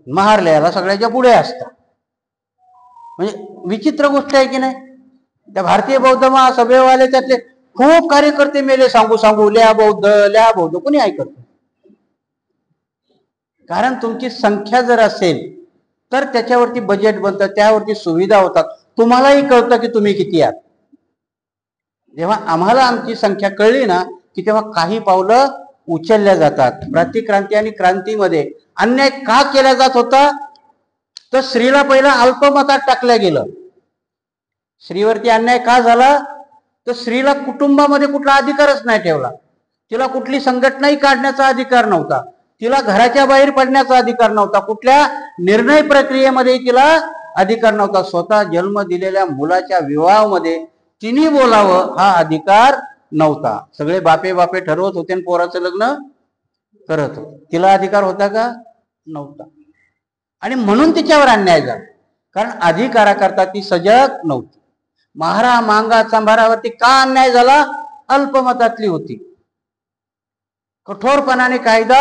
महार लिहायला सगळ्याच्या पुढे असतात. म्हणजे विचित्र गोष्ट आहे की नाही. त्या भारतीय बौद्ध महासभेवाले त्यातले खूप कार्यकर्ते मेले सांगू सांगू लिहा बौद्ध, कोणी ऐकत. कारण तुमची संख्या जर असेल तर त्याच्यावरती बजेट बनतं, त्यावरती सुविधा होतात, तुम्हालाही कळतं की तुम्ही किती आहात. जेव्हा आम्हाला आमची संख्या कळली ना की तेव्हा काही पावलं उचलल्या जातात. प्रतिक्रांती आणि क्रांतीमध्ये अन्याय का केला जात होता, तर स्त्रीला पहिला अल्पमतात टाकलं गेलं. स्त्रीवरती अन्याय का झाला, तर स्त्रीला कुटुंबामध्ये कुठला अधिकारच नाही ठेवला. तिला कुठली संघटनाही काढण्याचा अधिकार नव्हता, तिला घराच्या बाहेर पडण्याचा अधिकार नव्हता, कुठल्या निर्णय प्रक्रियेमध्ये तिला अधिकार नव्हता. स्वतः जन्म दिलेल्या मुलाच्या विवाहामध्ये तिने बोलावं हा अधिकार नव्हता. सगळे बापे ठरवत होते आणि पोराचं लग्न करत होते. तिला अधिकार होता का, नव्हता. आणि म्हणून तिच्यावर अन्याय झाला, कारण अधिकाराकरता ती सजग नव्हती. महारा मांगा चांभारावरती का अन्याय झाला, अल्पमतातली होती. कठोरपणाने कायदा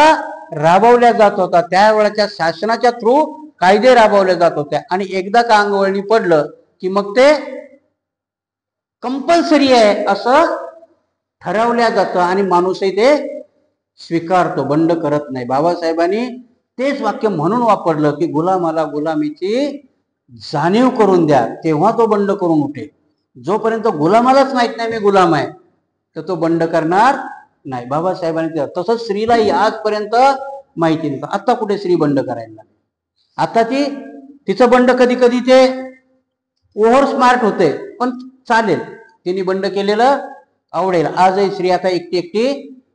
राबवल्या जात होता, त्यावेळेच्या शासनाच्या थ्रू कायदे राबवले जात होते. आणि एकदा का अंगवळणी पडलं की मग ते कंपल्सरी आहे असं ठरवल्या जातं आणि माणूसही ते स्वीकारतो, बंड करत नाही. बाबासाहेबांनी तेच वाक्य म्हणून वापरलं की गुलामाला गुलामीची जाणीव करून द्या, तेव्हा तो बंड करून उठेल. जोपर्यंत गुलामालाच माहित नाही मी गुलाम आहे तर तो बंड करणार नाही. बाबासाहेबांनी तसंच स्त्रीलाही आजपर्यंत माहिती नव्हतं. आता कुठे स्त्री बंड करायला, आता तिचं बंड कधी कधी ते ओव्हर स्मार्ट होते, पण चालेल, तिने बंड केलेलं आवडेल. आजही स्त्री आता एकटी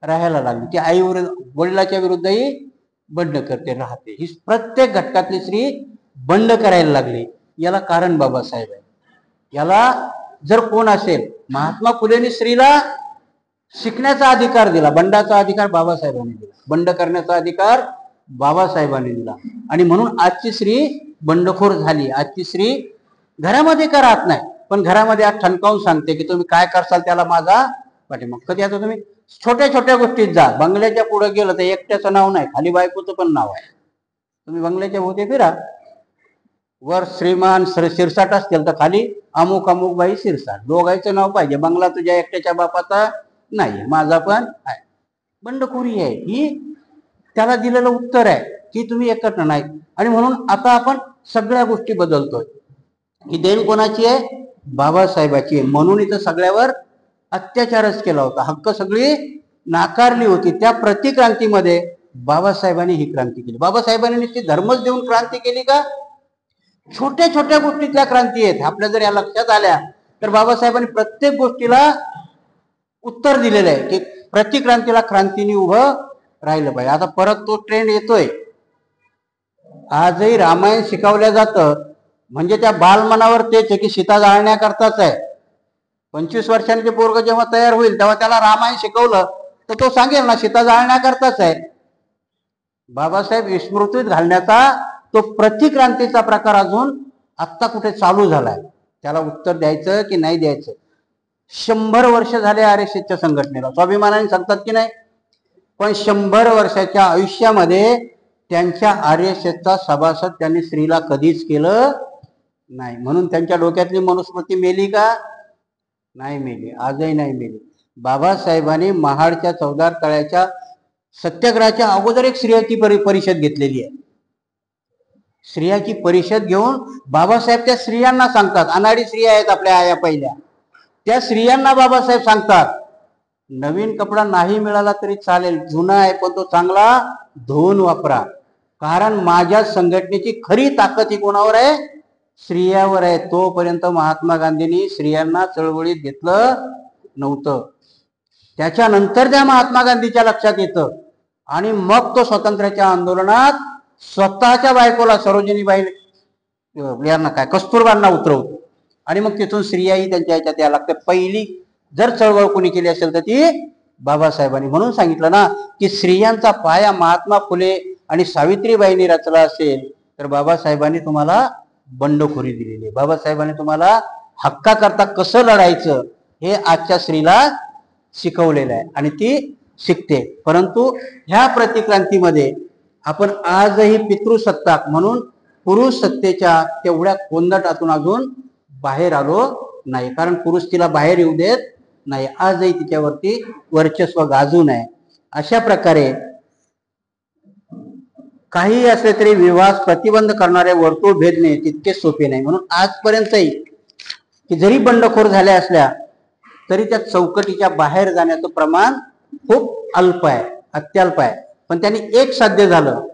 राहायला लागली, ती आई वडिलाच्या विरुद्धही बंड करते, राहते. ही प्रत्येक घटकातली स्त्री बंड करायला लागली. याला कारण बाबासाहेब आहे. याला जर कोण असेल, महात्मा फुलेंनी स्त्रीला शिकण्याचा अधिकार दिला, बंडाचा अधिकार बाबासाहेबांनी दिला, बंड करण्याचा अधिकार बाबासाहेबांनी दिला. आणि म्हणून आजची स्त्री बंडखोर झाली. आजची स्त्री घरामध्ये का राहत नाही, पण घरामध्ये आज ठणकावून सांगते की तुम्ही काय करसाल त्याला माझा पाठिंबा. कधी आता तुम्ही छोट्या छोट्या गोष्टीत जा, बंगल्याच्या पुढे गेलं तर एकट्याचं नाव नाही, खाली बायकोचं पण नाव आहे. तुम्ही बंगल्याच्या भोवती फिरा, वर श्रीमान शिरसाट असतील तर खाली अमुक अमुक बाई शिरसाट, दोघांचं नाव पाहिजे. बंगला तुझ्या एकट्याच्या बापाचा नाही, माझा पण आहे. बंडखोरी आहे ही, त्याला दिलेलं उत्तर आहे की तुम्ही एकत्र नाही. आणि म्हणून आता आपण सगळ्या गोष्टी बदलतोय. ही देण कोणाची आहे, बाबासाहेबाची आहे. म्हणून इथं सगळ्यावर अत्याचारच केला होता, हक्क सगळी नाकारली होती. त्या प्रतिक्रांतीमध्ये बाबासाहेबांनी ही क्रांती केली. बाबासाहेबांनी नुसती धर्मच देऊन क्रांती केली का, छोट्या छोट्या गोष्टीतल्या क्रांती आहेत. आपल्या जर या लक्षात आल्या तर बाबासाहेबांनी प्रत्येक गोष्टीला उत्तर दिलेलं आहे की प्रतिक्रांतीला क्रांतीने उभं राहिलं पाहिजे. आता परत तो ट्रेंड येतोय. आजही रामायण शिकवलं जातं म्हणजे त्या बालमनावर तेच आहे की सीता जाळण्याकरताच आहे. 25 वर्षांचे पोरग जेव्हा तयार होईल तेव्हा त्याला रामायण शिकवलं तर तो सांगेल ना सीता जाळण्याकरताच आहे. बाबासाहेब विस्मृतीत घालण्याचा तो प्रतिक्रांतीचा प्रकार अजून आत्ता कुठे चालू झालाय, त्याला उत्तर द्यायचं की नाही द्यायचं. 100 वर्ष झाले RSSच्या संघटनेला, स्वाभिमानाने सांगतात की नाही, पण 100 वर्षाच्या आयुष्यामध्ये त्यांच्या RSSचा सभासद त्यांनी स्त्रीला कधीच केलं नाही. म्हणून त्यांच्या डोक्यातली मनुस्मृती मेली का, नाही मेली, आजही नाही मेली. बाबासाहेबांनी महाडच्या चौदार तळ्याच्या सत्याग्रहाच्या अगोदर एक स्त्रियाची परिषद घेतलेली आहे. स्त्रियाची परिषद घेऊन बाबासाहेब त्या स्त्रियांना सांगतात, अनाडी स्त्रिया आहेत आपल्या आया पहिल्या, त्या स्त्रियांना बाबासाहेब सांगतात नवीन कपडा नाही मिळाला तरी चालेल, जुना आहे पण तो चांगला धुवून वापरा, कारण माझ्या संघटनेची खरी ताकद ही कोणावर आहे? स्त्रियावर आहे. तोपर्यंत महात्मा गांधींनी स्त्रियांना चळवळीत घेतलं नव्हतं. त्याच्यानंतर त्या महात्मा गांधीच्या लक्षात येतं आणि मग तो स्वातंत्र्याच्या आंदोलनात स्वतःच्या बायकोला सरोजिनीबाई यांना काय कस्तुरबांना उतरवतो आणि मग तिथून स्त्रियाही त्यांच्या ह्याच्यात यायला लागतात. पहिली जर चळवळ कोणी केली असेल तर ती बाबासाहेबांनी. म्हणून सांगितलं ना की स्त्रियांचा पाया महात्मा फुले आणि सावित्रीबाईंनी रचला असेल तर बाबासाहेबांनी तुम्हाला बंडखोरी दिलेली आहे. बाबासाहेबांनी तुम्हाला हक्काकरता कसं लढायचं हे आजच्या स्त्रीला शिकवलेलं आहे आणि ती शिकते. परंतु ह्या प्रतिक्रांतीमध्ये आपण आजही पितृसत्ताक म्हणून पुरुष सत्तेच्या तेवढ्या कोंदटातून अजून बाहेर आलो नाही, कारण पुरुष तिला बाहेर येऊ देत नाही. आजही तिच्यावरती वर्चस्व गाजून आहे. अशा प्रकारे काही असले तरी विवाह प्रतिबंध करणारे वर्तुळ भेदणे तितके सोपे नाही. म्हणून आजपर्यंतही की जरी बंडखोर झाल्या असल्या तरी त्या चौकटीच्या बाहेर जाण्याचं प्रमाण खूप अल्प आहे, अत्यल्प आहे. पण त्यांनी एक साध्य झालं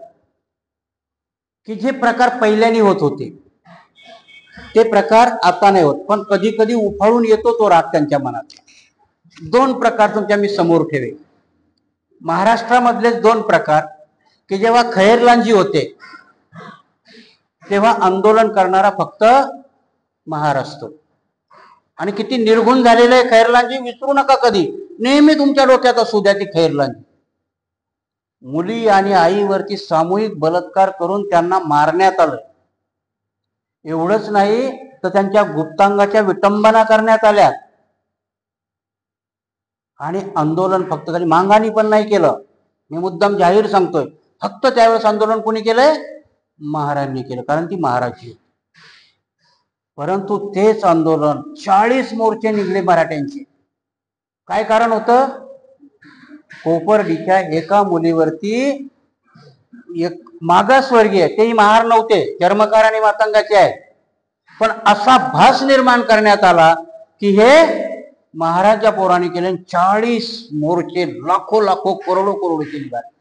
की जे प्रकार पहिल्यानी होत होते ते प्रकार आता नाही होत, पण कधी कधी उफाळून येतो तो राग त्यांच्या मनात. दोन प्रकार तुमच्या मी समोर ठेवे. महाराष्ट्रामधलेच दोन प्रकार की जेव्हा खैरलांजी होते तेव्हा आंदोलन करणारा फक्त महाराष्ट्र. आणि किती निर्गुण झालेलं आहे खैरलांजी, विसरू नका कधी, नेहमी तुमच्या डोक्यात असू द्या ती खैरलांजी. मुली आणि आईवरती सामूहिक बलात्कार करून त्यांना मारण्यात आलं. एवढंच नाही तर त्यांच्या गुप्तांगाच्या विटंबना करण्यात आल्या आणि आंदोलन फक्त खाली मांगानी पण नाही केलं. मी मुद्दाम जाहीर सांगतोय, फक्त त्यावेळेस आंदोलन कोणी केलंय? महाराजांनी केलं, कारण ती महाराजी. परंतु तेच आंदोलन 40 मोर्चे निघले मराठ्यांचे. काय कारण होतं? कोपर्डीच्या एका मुलीवरती एक मागासवर्गीय, तेही महार नव्हते, चर्मकार आणि मातंगाचे आहे, पण असा भास निर्माण करण्यात आला की हे महाराजा पोराने केले. 40 मोर्चे, लाखो लाखो करोडो करोडोचे निघाले.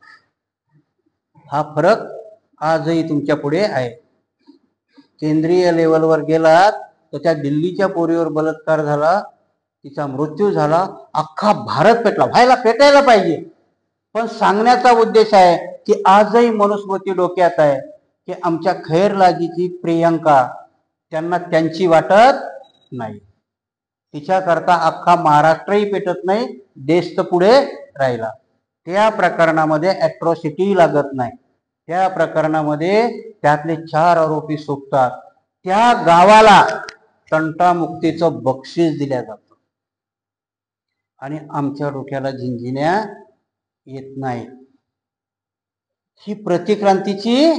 हा फरक आजही तुमच्या पुढे आहे. केंद्रीय लेवलवर गेलात तर त्या दिल्लीच्या पोरीवर बलात्कार झाला, तिचा मृत्यू झाला, अख्खा भारत पेटला. व्हायला पेटायला पाहिजे, पण सांगण्याचा उद्देश आहे की आजही मनुस्मृती डोक्यात आहे की आमच्या खैरलाजीची प्रियंका, त्यांना त्यांची वाटत नाही, तिच्याकरता अख्खा महाराष्ट्रही पेटत नाही, देश तर पुढे राहिला. त्या प्रकरणामध्ये ॲट्रॉसिटी लागत नाही. त्या प्रकरणामध्ये त्यातले 4 आरोपी सुटतात. त्या गावाला तंटामुक्तीचं बक्षीस दिल्या जातं आणि आमच्या डोक्याला झिंझिण्या येत नाही. ही प्रतिक्रांतीची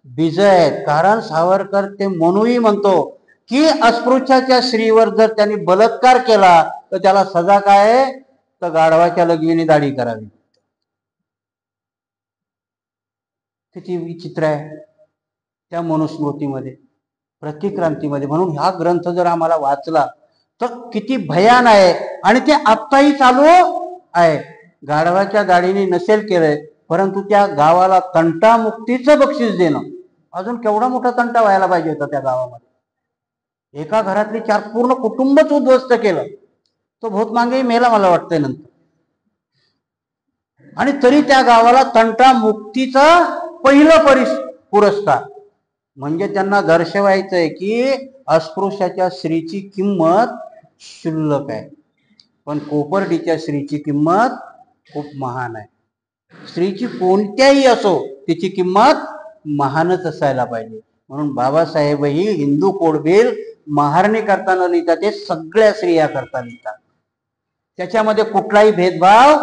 बीज आहेत. कारण सावरकर ते म्हणूनही म्हणतो की अस्पृश्याच्या स्त्रीवर जर त्यांनी बलात्कार केला तर त्याला सजा काय आहे? तर गाढवाच्या लघवीने दाढी करावी. किती विचित्र आहे त्या मनुस्मृतीमध्ये, प्रतिक्रांतीमध्ये. म्हणून हा ग्रंथ जर आम्हाला वाचला तर किती भयान आहे. आणि ते आत्ताही चालू आहे. गाढवाच्या दाढीने नसेल केलंय, परंतु त्या गावाला तंटामुक्तीचं बक्षीस देणं, अजून केवढा मोठा तंटा व्हायला पाहिजे होता त्या गावामध्ये. एका घरातली 4 पूर्ण कुटुंबच उद्ध्वस्त केलं. तो भूतमांगेही मेला मला वाटतंय नंतर. आणि तरी त्या गावाला तंटामुक्तीचा पहिलं पुरस्कार. म्हणजे त्यांना दर्शवायचंय की अस्पृश्याच्या स्त्रीची किंमत क्षुल्लक आहे, पण कोपर्डीच्या स्त्रीची किंमत खूप महान आहे. स्त्रीची कोणत्याही असो तिची किंमत महानच असायला पाहिजे. म्हणून बाबासाहेबही हिंदू कोड बिल महारणी करताना लिहितात, ते सगळ्या स्त्रिया करता लिहितात. त्याच्यामध्ये कुठलाही भेदभाव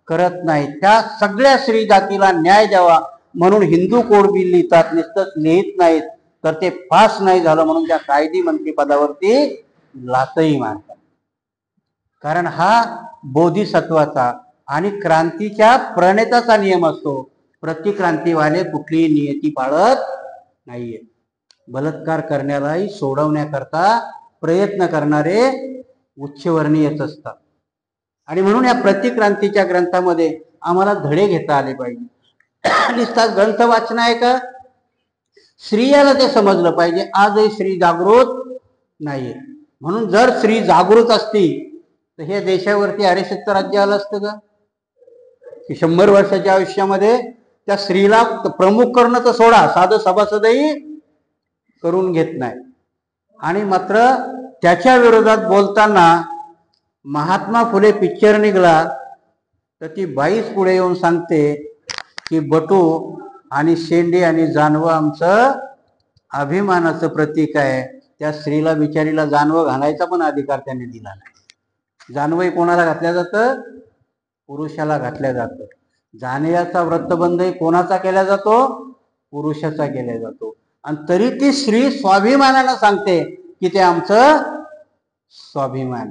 करत नाही. त्या सगळ्या स्त्री जातीला न्याय द्यावा म्हणून हिंदू कोड बिल लिहितात. नुसतंच लिहित नाहीत तर ते पास नाही झालं म्हणून त्या कायदी मंत्री पदावरती लातही मारतात. कारण हा बोधिसत्वाचा आणि क्रांतीच्या प्रणेताचा नियम असतो. प्रतिक्रांतीवाले कुठलीही नियती पाळत नाहीये. बलात्कार करण्यालाही सोडवण्याकरता प्रयत्न करणारे उच्चवर्णीयच असतात. आणि म्हणून या प्रतिक्रांतीच्या ग्रंथामध्ये आम्हाला धडे घेता आले पाहिजे. नुसताच ग्रंथ वाचन आहे का? स्त्रियाला ते समजलं पाहिजे. आजही स्त्री जागृत नाहीये. म्हणून जर स्त्री जागृत असती तर हे देशावरती आरक्षित राज्य आलं असतं का? की 100 वर्षाच्या आयुष्यामध्ये त्या स्त्रीला प्रमुख करणं तर सोडा, साधं सभासदही करून घेत नाही. आणि मात्र त्याच्या विरोधात बोलताना महात्मा फुले पिक्चर निघाला तर ती बाईच पुढे येऊन सांगते की बटू आणि शेंडी आणि जानवं आमचं अभिमानाचं प्रतीक आहे. त्या स्त्रीला बिचारीला जानवं घालायचा पण अधिकार त्याने दिला नाही. जानवं कोणाला घातल्या जातं? पुरुषाला घातल्या जातं. जाणयाचा व्रतबंधही कोणाचा केला जातो? पुरुषाचा केला जातो. आणि तरी ती स्त्री स्वाभिमानानं सांगते की ते आमचं स्वाभिमान.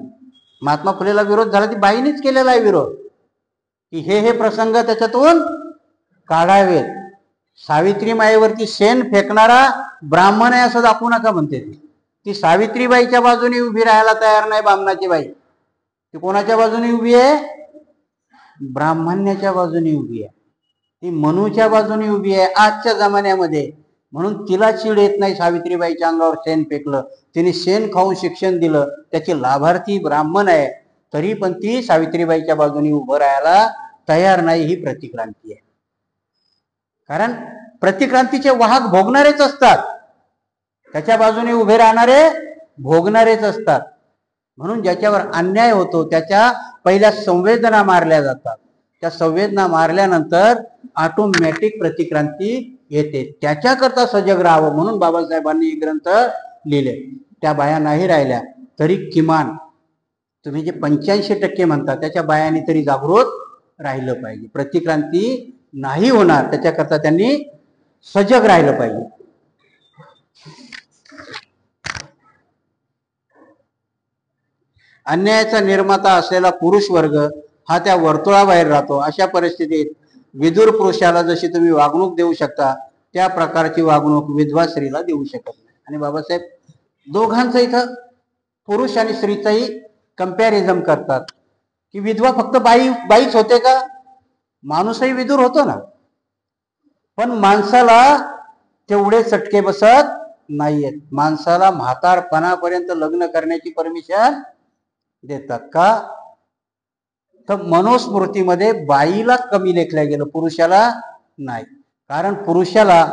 महात्मा फुलेला विरोध झाला, ती बाईनीच केलेला आहे विरोध, की हे प्रसंग त्याच्यातून काढावेत. सावित्री माईवरती शेण फेकणारा ब्राह्मण आहे असं दाखवू नका म्हणते ती सावित्रीबाईच्या बाजूने उभी राहायला तयार नाही. बामणाची बाई ती कोणाच्या बाजूने उभी आहे? ब्राह्मण्याच्या बाजूने उभी आहे. ती मनूच्या बाजूने उभी आहे आजच्या जमान्यामध्ये. म्हणून तिला चीड येत नाही सावित्रीबाईच्या अंगावर शेण फेकलं. तिने शेण खाऊन शिक्षण दिलं, त्याची लाभार्थी ब्राह्मण आहे, तरी पण ती सावित्रीबाईच्या बाजूने उभं राहायला तयार नाही. ही प्रतिक्रांती आहे. कारण प्रतिक्रांतीचे वाहक भोगणारेच असतात, त्याच्या बाजूने उभे राहणारे भोगणारेच असतात. म्हणून ज्याच्यावर अन्याय होतो त्याच्या पहिल्या संवेदना मारल्या जातात. त्या संवेदना मारल्यानंतर ऑटोमॅटिक प्रतिक्रांती येते. त्याच्याकरता सजग राहावं म्हणून बाबासाहेबांनी ग्रंथ लिहिले. त्या बाया नाही राहिल्या तरी किमान तुम्ही जे 85% म्हणता त्याच्या बायांनी तरी जागृत राहिलं पाहिजे. प्रतिक्रांती नाही होणार त्याच्याकरता त्यांनी सजग राहिलं पाहिजे. अन्यायाचा निर्माता असलेला पुरुष वर्ग हा त्या वर्तुळाबाहेर राहतो. अशा परिस्थितीत विदुर पुरुषाला जशी तुम्ही वागणूक देऊ शकता त्या प्रकारची वागणूक विधवा स्त्रीला देऊ शकत नाही. आणि बाबासाहेब दोघांचं इथं पुरुष आणि स्त्रीचंही कंपॅरिझन करतात की विधवा फक्त बाईच होते का? माणूसही विदुर होतो ना. पण माणसाला तेवढे चटके बसत नाहीयेत. माणसाला म्हातारपणापर्यंत लग्न करण्याची परमिशन देतात का? तर मनुस्मृतीमध्ये बाईला कमी लेखलं गेलं, पुरुषाला नाही. कारण पुरुषाला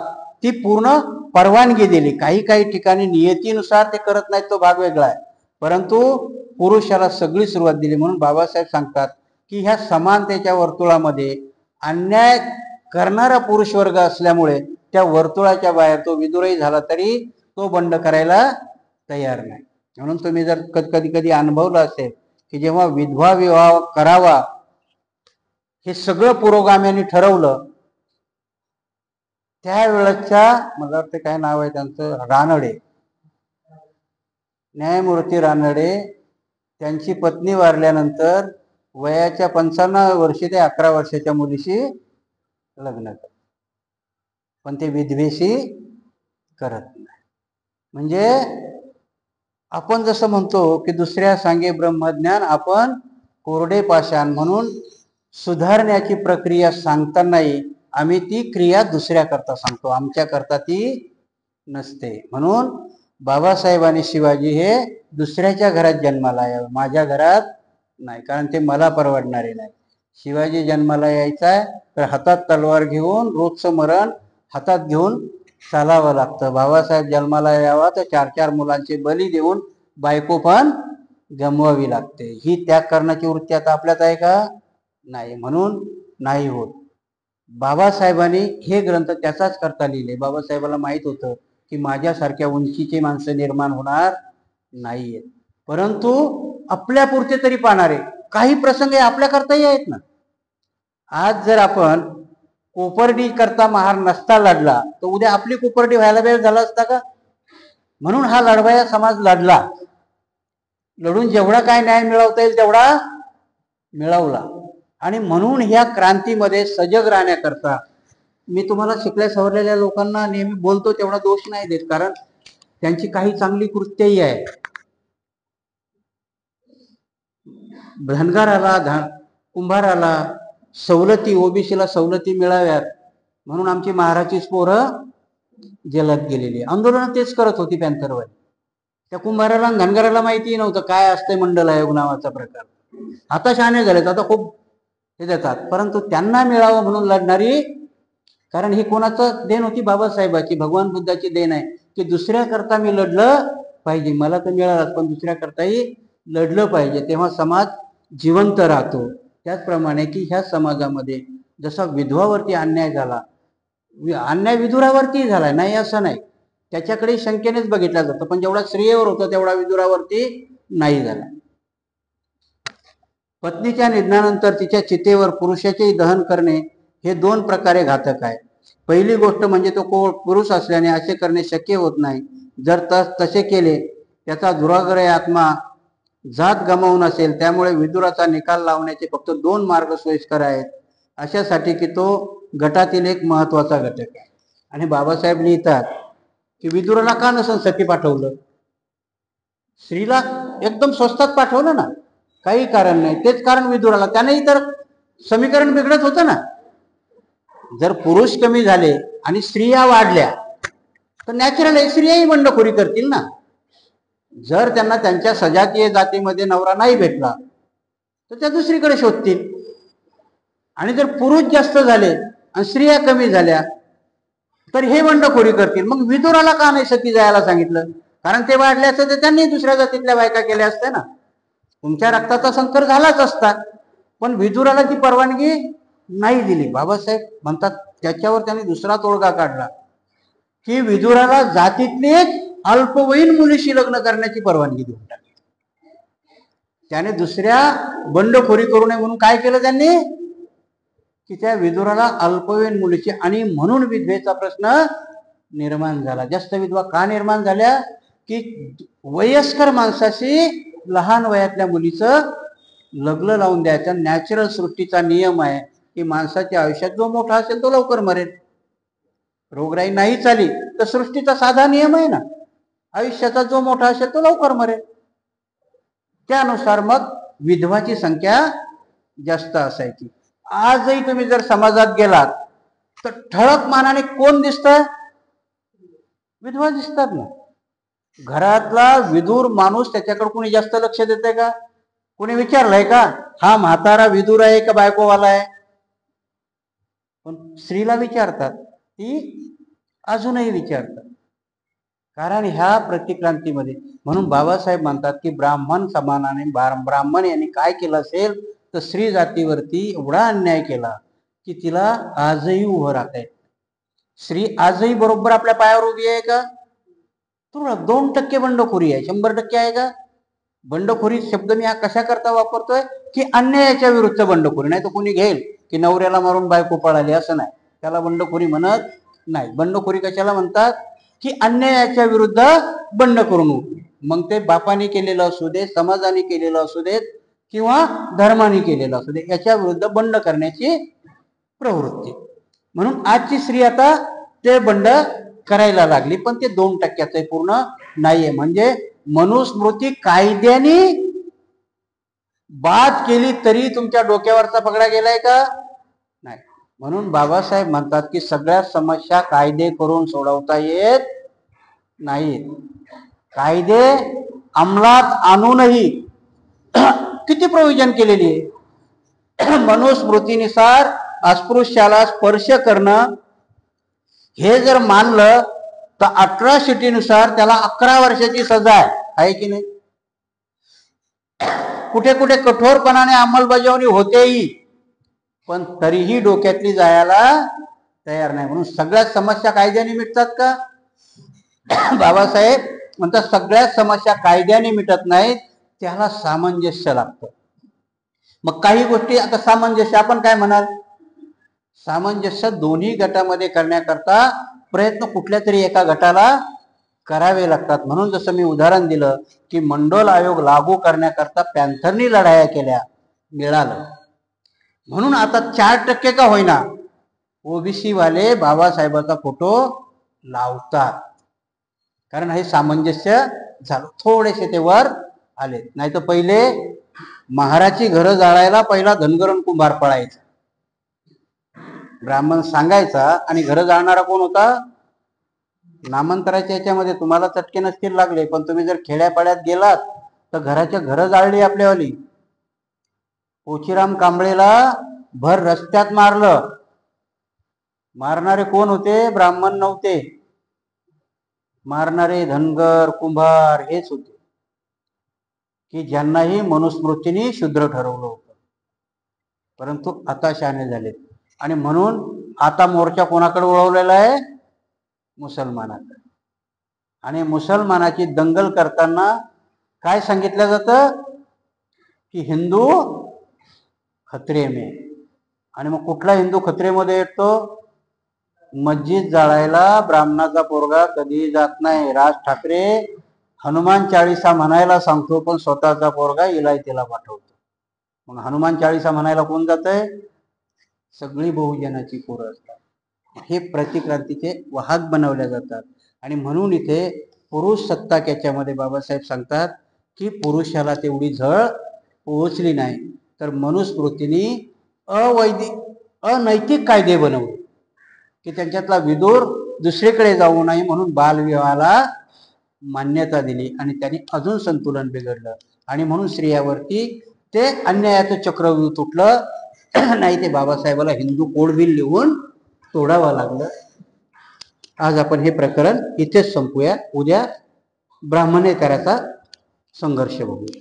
ती पूर्ण परवानगी दिली. काही ठिकाणी नियतीनुसार ते करत नाहीत, तो भाग वेगळा आहे, परंतु पुरुषाला सगळी सुरुवात दिली. म्हणून बाबासाहेब सांगतात की ह्या समानतेच्या वर्तुळामध्ये अन्याय करणारा पुरुष वर्ग असल्यामुळे त्या वर्तुळाच्या बाहेर तो विदुरही झाला तरी तो बंड करायला तयार नाही. म्हणून तुम्ही जर कधी अनुभवलं असेल की जेव्हा विधवा विवाह करावा हे सगळं पुरोगाम्यांनी ठरवलं, त्यावेळेच्या मला वाटतं काय नाव आहे त्यांचं, रानडे, न्यायमूर्ती रानडे, त्यांची पत्नी वारल्यानंतर वयाच्या 55 वर्षी ते 11 वर्षाच्या मुलीशी लग्न करतात, पण ते विधवेशी करत नाही. म्हणजे आपण जसं म्हणतो की दुसऱ्या सांगे ब्रह्मज्ञान आपण कोरडे पाषाण, म्हणून सुधारण्याची प्रक्रिया सांगतानाही आम्ही ती क्रिया दुसऱ्या करता सांगतो, आमच्या करता ती नसते. म्हणून बाबासाहेब आणि शिवाजी हे दुसऱ्याच्या घरात जन्माला यावं, माझ्या घरात नाही, कारण ते मला परवडणारे नाही. शिवाजी जन्माला यायचा आहे तर हातात तलवार घेऊन रोजचं मरण हातात घेऊन चालावं लागतं. बाबासाहेब जन्माला यावा तर 4 मुलांचे बली देऊन बायको पण गमवावी लागते. ही त्याग करण्याची वृत्ती आता आपल्यात आहे का? नाही. म्हणून नाही होत. बाबासाहेबांनी हे ग्रंथ त्याचाच करता लिहिले. बाबासाहेबाला माहित होतं की माझ्यासारख्या उंचीची माणसं निर्माण होणार नाहीये, परंतु आपल्या पुरते तरी पाहणारे काही प्रसंग आपल्या करताही आहेत ना. आज जर आपण कोपर्डी करता महार नसता लढला तर उद्या आपली कोपर्डी व्हायला वेळ झाला असता का? म्हणून हा लढवाया समाज लढला. लढून जेवढा काय न्याय मिळवता येईल तेवढा मिळवला. आणि म्हणून ह्या क्रांतीमध्ये सजग राहण्याकरता मी तुम्हाला शिकल्या सवरलेल्या लोकांना नेहमी बोलतो तेवढा दोष नाही देत, कारण त्यांची काही चांगली कृत्यही आहे. धनगराला कुंभाराला सवलती, ओबीसीला सवलती मिळाव्यात म्हणून आमची महाराजचीच पोरं जेलात गेलेली. आंदोलन तेच करत होती पॅन्थरवाली. त्या कुंभाराला धनगराला माहिती नव्हतं काय असते मंडल आयोग नावाचा प्रकार. आता शहाणे झालेत, आता खूप हे देतात, परंतु त्यांना मिळावं म्हणून लढणारी, कारण ही कोणाचं देण होती? बाबासाहेबाची, भगवान बुद्धाची देण आहे की दुसऱ्याकरता मी लढलं पाहिजे. मला तर मिळालं पण दुसऱ्याकरताही लढलं पाहिजे, तेव्हा समाज जिवंत राहतो. त्याचप्रमाणे की ह्या समाजामध्ये जसा विधवावरती अन्याय झाला, अन्याय विदुरावरती झालाय, नाही असं नाही, त्याच्याकडे शंकेनेच बघितलं जातं, पण जेवढा स्त्रियेवर होता तेवढा विदुरावरती नाही झाला. पत्नीच्या निधनानंतर तिच्या चितेवर पुरुषाचेही दहन करणे हे 2 प्रकारे घातक आहे. पहिली गोष्ट म्हणजे तो पुरुष असल्याने असे करणे शक्य होत नाही. जर तसे केले त्याचा दुराग्रही आत्मा जात गमावून असेल. त्यामुळे विदुराचा निकाल लावण्याचे फक्त 2 मार्ग सोयीस्कर आहेत, अशासाठी की तो गटातील एक महत्वाचा घटक आहे. आणि बाबासाहेब लिहितात की विदुराला का नसन सती पाठवलं? स्त्रीला एकदम स्वस्तात पाठवलं ना, काही कारण नाही. तेच कारण विदुराला, त्यानेही तर समीकरण बिघडत होतं ना. जर पुरुष कमी झाले आणि स्त्रिया वाढल्या तर नॅचरल आहे, स्त्रियाही बंडखोरी करतील ना. जर त्यांना त्यांच्या सजातीय जातीमध्ये नवरा नाही भेटला तर त्या दुसरीकडे शोधतील. आणि जर पुरुष जास्त झाले आणि स्त्रिया कमी झाल्या तर हे बंडखोरी करतील. मग विदुराला का नाही सती जायला सांगितलं? कारण ते वाढले असते तर त्यांनी दुसऱ्या जातीतल्या बायका केल्या असत्या ना. तुमच्या रक्ताचा संकर झालाच असता, पण विदुराला ती परवानगी नाही दिली. बाबासाहेब म्हणतात त्याच्यावर त्यांनी दुसरा तोडगा काढला की विदुराला जातीतलीच अल्पवयीन मुलीशी लग्न करण्याची परवानगी देऊन टाकली. त्याने दुसऱ्या बंडखोरी करू नये म्हणून काय केलं त्यांनी की त्या विदुराला अल्पवयीन मुलीची, आणि म्हणून विधवेचा प्रश्न निर्माण झाला. जास्त विधवा का निर्माण झाल्या की वयस्कर माणसाशी लहान वयातल्या मुलीचं लग्न लावून द्यायचं. नॅचरल सृष्टीचा नियम आहे की माणसाच्या आयुष्यात जो मोठा असेल तो लवकर मरेल. रोगराई नाही चाली तर सृष्टीचा साधा नियम आहे ना, आयुष्याचा जो मोठा असेल तो लवकर मरेल. त्यानुसार मग विधवाची संख्या जास्त असायची. आजही तुम्ही जर समाजात गेलात तर ठळक मानाने कोण दिसतंय? विधवा दिसतात ना. घरातला विदूर माणूस त्याच्याकडे कोणी जास्त लक्ष देते का? कोणी विचारलंय का हा म्हातारा विदूर आहे का बायकोवाला आहे? पण स्त्रीला विचारतात, ती अजूनही विचारतात. कारण ह्या प्रतिक्रांतीमध्ये, म्हणून बाबासाहेब म्हणतात की ब्राह्मण समानाने ब्राह्मण यांनी काय केलं असेल तर स्त्री जातीवरती एवढा अन्याय केला की तिला आजही उभं राहता येत. स्त्री आजही बरोबर आपल्या पायावर उभी आहे का? तुरळक 2% बंडखोरी आहे, 100% आहे का? बंडखोरी शब्द मी हा कशा करता वापरतोय की अन्यायाच्या विरुद्ध बंडखोरी. नाही तर कोणी घेईल की नवऱ्याला मारून बायको पळाली, असं नाही, त्याला बंडखोरी म्हणत नाही. बंडखोरी कशाला म्हणतात की अन्यायाच्या विरुद्ध बंड करून उठणे. मग ते बापाने केलेलं असू दे, समाजाने केलेलं असू देत किंवा धर्माने केलेलं असू दे, याच्या विरुद्ध बंड करण्याची प्रवृत्ती. म्हणून आजची स्त्री आता ते बंड करायला लागली, पण ते 2% पूर्ण नाहीये. म्हणजे मनुस्मृती कायद्याने बाद केली तरी तुमच्या डोक्यावरचा पगडा गेलाय का? नाही. म्हणून बाबासाहेब म्हणतात की सगळ्या समस्या कायदे करून सोडवता येत नाहीत. कायदे अंमलात आणूनही किती प्रोव्हिजन केलेली आहे. मनुस्मृतीनुसार अस्पृश्याला स्पर्श करणं हे जर मानलं तर अट्रॉसिटीनुसार त्याला 11 वर्षाची सजा आहे की नाही? कुठे कुठे कठोरपणाने अंमलबजावणी होतेही, पण तरीही डोक्यातली जायला तयार नाही. म्हणून सगळ्या समस्या कायद्याने मिटतात का? बाबासाहेब म्हणतात सगळ्या समस्या कायद्याने मिटत नाहीत, त्याला सामंजस्य लागतं. मग काही गोष्टी आता सामंजस्य आपण काय म्हणाल? सामंजस्य दोन्ही गटामध्ये करण्याकरता प्रयत्न कुठल्या तरी एका गटाला करावे लागतात. म्हणून जसं मी उदाहरण दिलं की मंडल आयोग लागू करण्याकरता पॅन्थरनी लढाया केल्या, मिळालं. म्हणून आता 4% का होईना ओबीसी वाले बाबासाहेबाचा फोटो लावतात, कारण हे सामंजस्य झालं, थोडेसे ते वर आले. नाही तर पहिले महाराची घरं जाळायला पहिला धनगरण कुंभार पळायचा, ब्राह्मण सांगायचा, आणि घरं जाळणारा कोण होता? नामांतराच्या याच्यामध्ये तुम्हाला चटके नसतील लागले, पण तुम्ही जर खेड्यापाड्यात गेलात तर घराच्या घरं जाळली आपल्यावाली. पोचीराम कांबळेला भर रस्त्यात मारलं. मारणारे कोण होते? ब्राह्मण नव्हते, मारणारे धनगर कुंभार हेच होते, की ज्यांनाही मनुस्मृतीने शूद्र ठरवलं होतं. परंतु आता शहाणे झाले, आणि म्हणून आता मोर्चा कोणाकडे वळवलेला आहे? मुसलमानाकडे. आणि मुसलमानाची दंगल करताना काय सांगितलं जातं? की हिंदू खतरे में. आणि मग कुठला हिंदू खतरेमध्ये येतो? मस्जिद जाळायला ब्राह्मणाचा पोरगा कधी जात नाही. राज ठाकरे हनुमान चाळीसा म्हणायला सांगतो, पण स्वतःचा पोरगा इलायतीला पाठवतो. मग हनुमान चाळीसा म्हणायला कोण जात आहे? सगळी बहुजनाची पोरं असतात. हे प्रतिक्रांतीचे वाहक बनवल्या जातात. आणि म्हणून इथे पुरुष सत्ताक याच्यामध्ये बाबासाहेब सांगतात की पुरुषाला तेवढी झळ पोहोचली नाही, तर मनुस्मृतीने अनैतिक कायदे बनवले की त्यांच्यातला विदूर दुसरीकडे जाऊ नये, म्हणून बालविवाहाला मान्यता दिली, आणि त्यांनी अजून संतुलन बिघडलं. आणि म्हणून स्त्रियावरती ते अन्यायाचं चक्रव्यूह तुटलं. नाही ते बाबासाहेबाला हिंदू कोड बिल लिहून तोडावं लागलं. आज आपण हे प्रकरण इथेच संपूया. उद्या ब्राह्मणेतराचा संघर्ष बघूया.